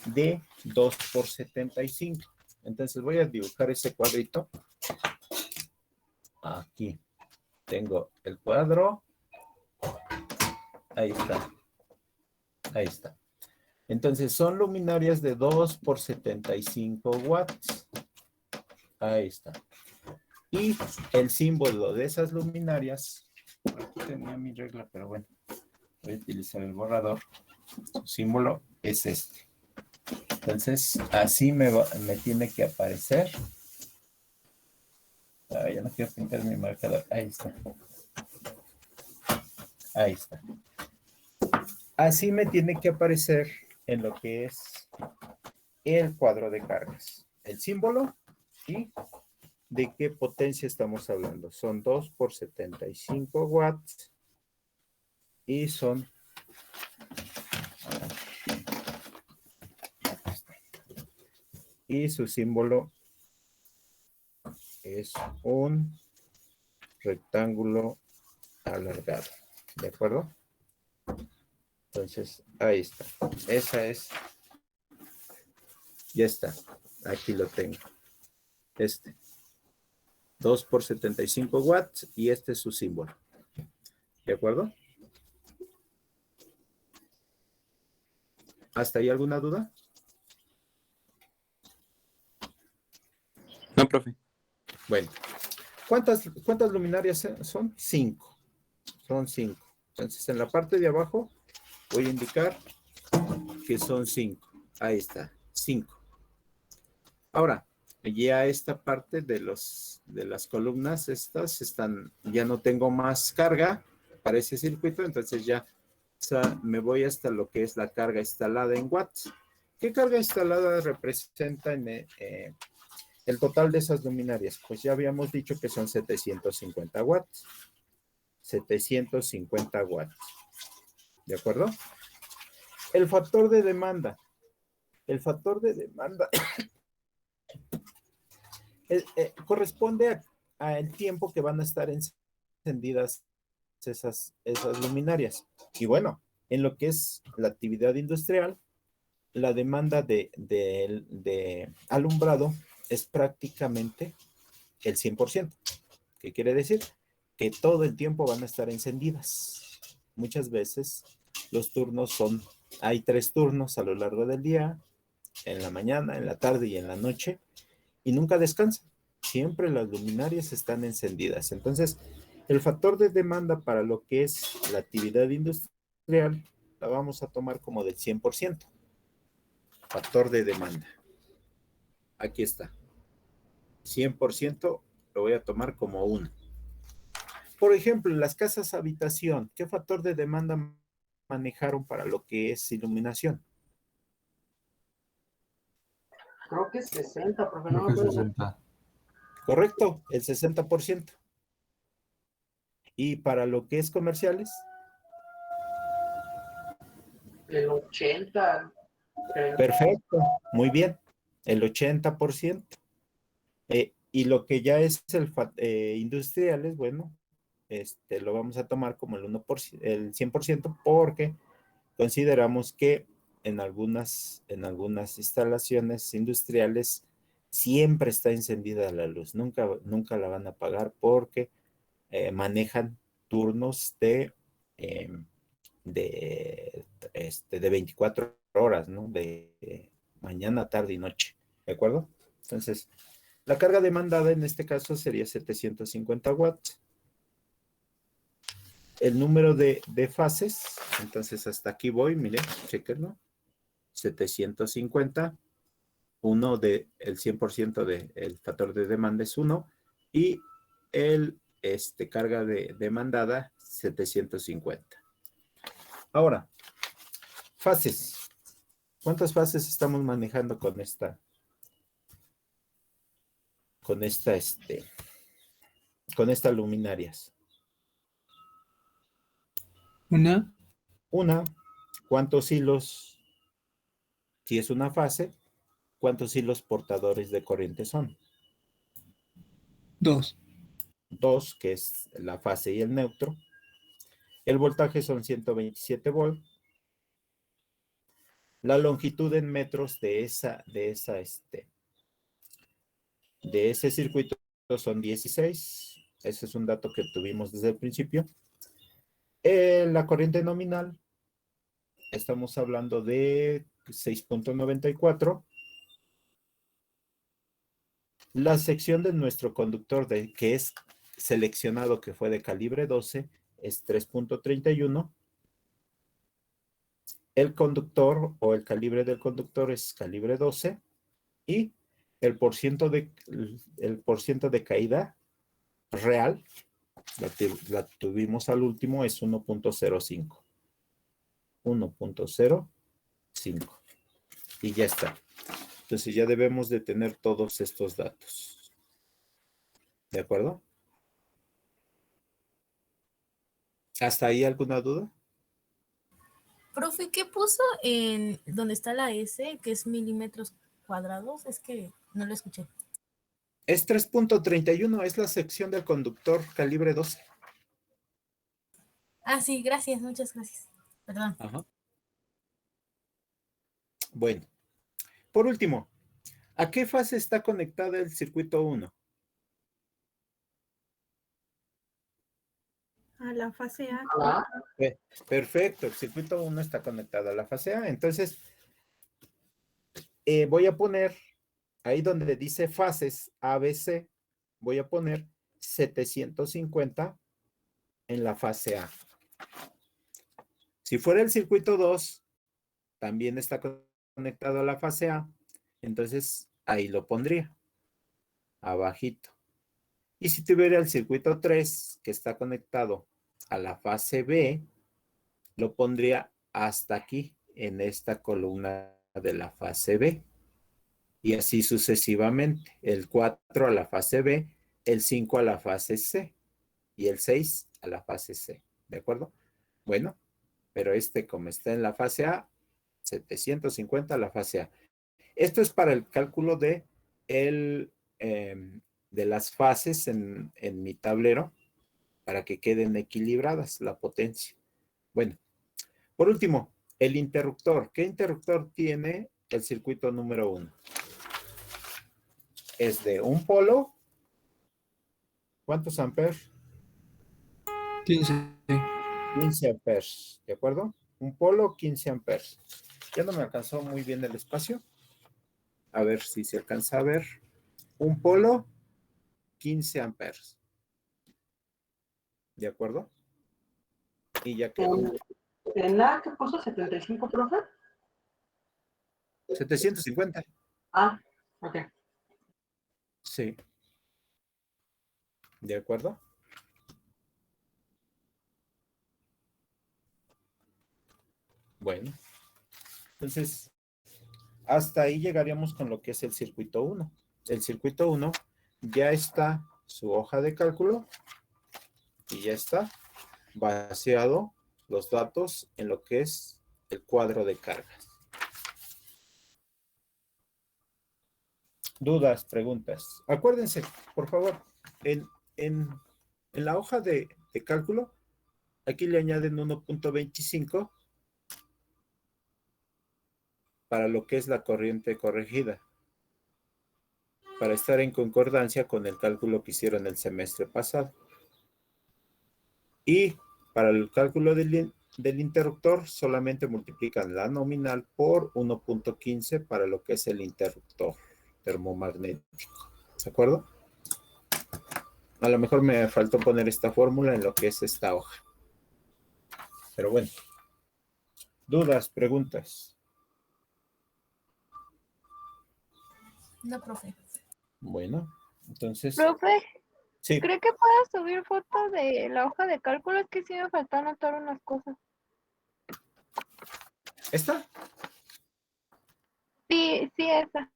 de 2x75. Entonces voy a dibujar ese cuadrito. Aquí tengo el cuadro. Ahí está. Ahí está. Entonces son luminarias de 2x75 watts. Ahí está. Y el símbolo de esas luminarias, aquí tenía mi regla, pero bueno, voy a utilizar el borrador. Su símbolo es este. Entonces, así me tiene que aparecer. Ya no quiero pintar mi marcador. Ahí está. Ahí está. Así me tiene que aparecer en lo que es el cuadro de cargas. El símbolo y de qué potencia estamos hablando. Son 2 por 75 watts y son y su símbolo es un rectángulo alargado. ¿De acuerdo? Entonces, ahí está. Esa es. Ya está. Aquí lo tengo. 2 por 75 watts y este es su símbolo. ¿De acuerdo? ¿Hasta ahí alguna duda? No, profe. Bueno. ¿Cuántas luminarias son? 5. Son 5. Entonces, en la parte de abajo voy a indicar que son 5. Ahí está. 5. Ahora, ya esta parte de las columnas, estas están, ya no tengo más carga para ese circuito, entonces ya me voy hasta lo que es la carga instalada en watts. ¿Qué carga instalada representa en el total de esas luminarias? Pues ya habíamos dicho que son 750 watts. 750 watts. ¿De acuerdo? El factor de demanda. El factor de demanda corresponde al tiempo que van a estar encendidas esas luminarias. Y bueno, en lo que es la actividad industrial, la demanda de alumbrado es prácticamente el 100%. ¿Qué quiere decir? Que todo el tiempo van a estar encendidas. Muchas veces los turnos hay 3 turnos a lo largo del día, en la mañana, en la tarde y en la noche, y nunca descansan. Siempre las luminarias están encendidas. Entonces, el factor de demanda para lo que es la actividad industrial la vamos a tomar como del 100%. Factor de demanda. Aquí está. 100% lo voy a tomar como 1. Por ejemplo, en las casas habitación, ¿qué factor de demanda manejaron para lo que es iluminación? Creo que 60, profe, no Creo me que acuerdo. 60. Correcto, el 60%. ¿Y para lo que es comerciales? El 80. Perfecto, muy bien, el 80%. Y lo que ya es industriales, bueno, lo vamos a tomar como el 1%, el 100%, porque consideramos que en algunas instalaciones industriales siempre está encendida la luz, nunca la van a apagar porque manejan turnos de 24 horas, ¿no? De mañana, tarde y noche, ¿de acuerdo? Entonces, la carga demandada en este caso sería 750 watts. El número de fases, entonces hasta aquí voy, miren, chequenlo. 750, el 100% del factor de demanda es 1 y el carga demandada 750. Ahora, fases. ¿Cuántas fases estamos manejando con esta luminarias? Una. Una. ¿Cuántos hilos? Si es una fase, ¿cuántos hilos portadores de corriente son? 2. 2, que es la fase y el neutro. El voltaje son 127 volts. La longitud en metros de ese circuito son 16. Ese es un dato que tuvimos desde el principio. La corriente nominal, estamos hablando de 6.94. La sección de nuestro conductor que es seleccionado, que fue de calibre 12, es 3.31. el conductor o el calibre del conductor es calibre 12 y el por ciento de caída real, la tuvimos al último, es 1.05. 1.05. Y ya está. Entonces ya debemos de tener todos estos datos. ¿De acuerdo? ¿Hasta ahí alguna duda? Profe, ¿qué puso en donde está la S, que es milímetros cuadrados? Es que no lo escuché. Es 3.31, es la sección del conductor calibre 12. Ah, sí, gracias, muchas gracias. Perdón. Ajá. Bueno, por último, ¿a qué fase está conectada el circuito 1? A la fase A. Ah, Perfecto, el circuito 1 está conectado a la fase A. Entonces, voy a poner, ahí donde dice fases ABC, voy a poner 750 en la fase A. Si fuera el circuito 2, también está conectado a la fase A, entonces ahí lo pondría, abajito. Y si tuviera el circuito 3, que está conectado a la fase B, lo pondría hasta aquí, en esta columna de la fase B. Y así sucesivamente, el 4 a la fase B, el 5 a la fase C y el 6 a la fase C. ¿De acuerdo? Bueno, pero como está en la fase A, 750 a la fase A. Esto es para el cálculo de las fases en mi tablero para que queden equilibradas la potencia. Bueno, por último, el interruptor. ¿Qué interruptor tiene el circuito número 1? Es de un polo. ¿Cuántos amperes? 15. 15 amperes, ¿de acuerdo? Un polo, 15 amperes. Ya no me alcanzó muy bien el espacio. A ver si se alcanza a ver. Un polo, 15 amperes. ¿De acuerdo? Y ya quedó. ¿En la que puso 75, profe? 750. Ah, ok. Sí. ¿De acuerdo? Bueno. Entonces, hasta ahí llegaríamos con lo que es el circuito 1. El circuito 1 ya está su hoja de cálculo y ya está vaciado los datos en lo que es el cuadro de cargas. ¿Dudas, preguntas? Acuérdense, por favor, en la hoja de cálculo, aquí le añaden 1.25 para lo que es la corriente corregida, para estar en concordancia con el cálculo que hicieron el semestre pasado. Y para el cálculo del interruptor, solamente multiplican la nominal por 1.15 para lo que es el interruptor termomagnético. ¿De acuerdo? A lo mejor me faltó poner esta fórmula en lo que es esta hoja. Pero bueno. ¿Dudas, preguntas? No, profe. Bueno, entonces... Profe, sí. ¿cree que pueda subir fotos de la hoja de cálculo? Es que sí me faltó anotar unas cosas. ¿Esta? Sí, sí, esa.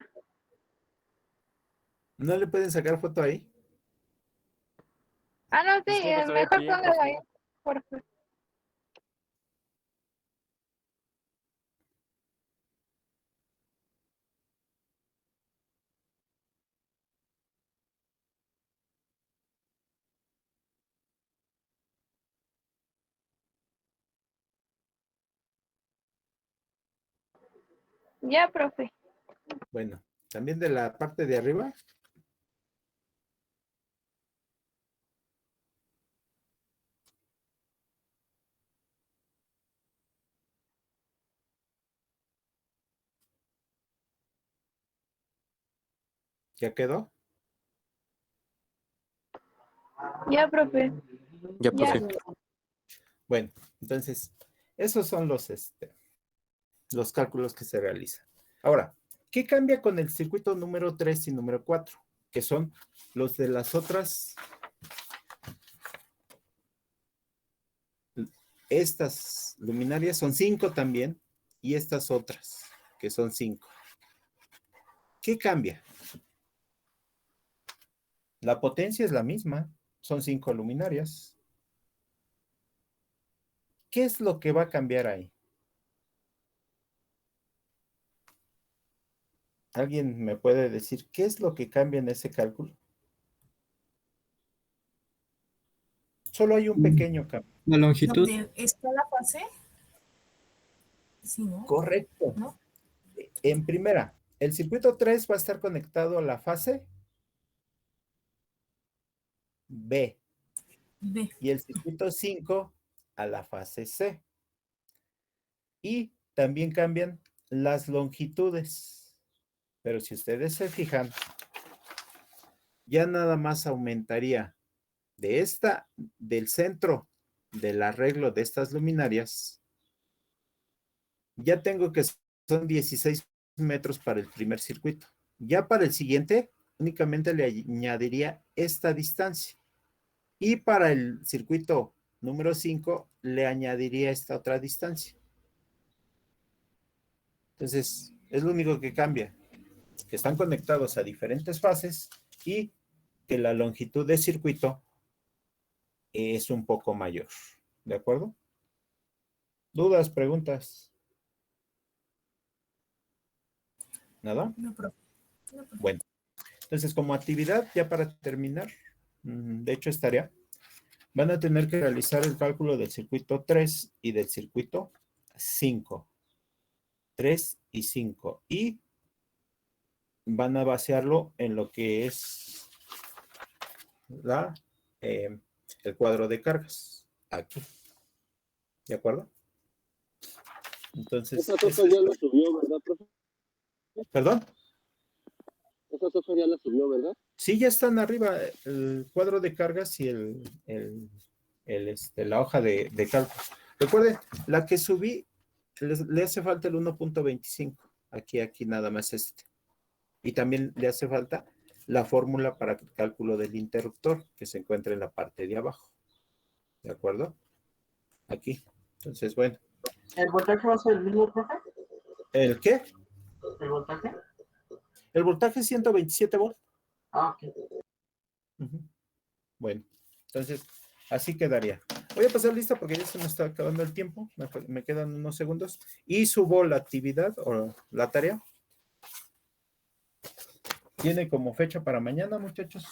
¿No le pueden sacar foto ahí? Ah, no, sí, Es que no se ve mejor bien, póngala ahí, profe. por favor. Ya, profe. Bueno, también de la parte de arriba. ¿Ya quedó? Ya, profe. Ya, Ya. profe. Bueno, entonces, esos son los cálculos que se realizan. Ahora, ¿qué cambia con el circuito número 3 y número 4? Que son los de las otras. Estas luminarias son 5 también, y estas otras, que son 5. ¿Qué cambia? La potencia es la misma, son 5 luminarias. ¿Qué es lo que va a cambiar ahí? ¿Alguien me puede decir qué es lo que cambia en ese cálculo? Solo hay un pequeño cambio. La longitud. ¿Dónde está la fase? Sí, ¿no? Correcto. ¿No? En primera, el circuito 3 va a estar conectado a la fase B. B. Y el circuito 5 a la fase C. Y también cambian las longitudes. Pero si ustedes se fijan, ya nada más aumentaría del centro del arreglo de estas luminarias. Ya tengo que son 16 metros para el primer circuito. Ya para el siguiente, únicamente le añadiría esta distancia. Y para el circuito número 5, le añadiría esta otra distancia. Entonces, es lo único que cambia. Que están conectados a diferentes fases y que la longitud de circuito es un poco mayor. ¿De acuerdo? ¿Dudas, preguntas? ¿Nada? No, profe. No, profe. Bueno, entonces como actividad, ya para terminar, de hecho es tarea, van a tener que realizar el cálculo del circuito 3 y del circuito 5. 3 y 5. Y van a basearlo en lo que es el cuadro de cargas. Aquí. ¿De acuerdo? Entonces. Esa software ya lo subió, ¿verdad, profe? ¿Perdón? Esa software ya la subió, ¿verdad? Sí, ya están arriba el cuadro de cargas y la hoja de cálculo. Recuerden, la que subí, le hace falta el 1.25. Aquí nada más este. Y también le hace falta la fórmula para el cálculo del interruptor, que se encuentra en la parte de abajo. ¿De acuerdo? Aquí. Entonces, bueno. ¿El voltaje va a ser el mismo, profe? ¿El qué? ¿El voltaje? El voltaje es 127 volts. Ah, ok. Bueno, entonces, así quedaría. Voy a pasar lista porque ya se me está acabando el tiempo. Me quedan unos segundos. Y subo la actividad o la tarea. Tiene como fecha para mañana, muchachos.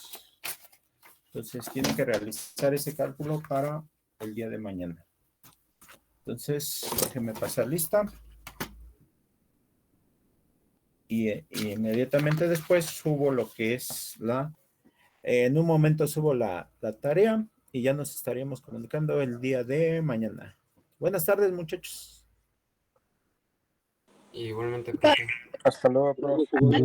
Entonces, tienen que realizar ese cálculo para el día de mañana. Entonces, déjenme pasar lista. Y inmediatamente después subo lo que es en un momento subo la tarea y ya nos estaríamos comunicando el día de mañana. Buenas tardes, muchachos. Igualmente, profe. Hasta luego, profe.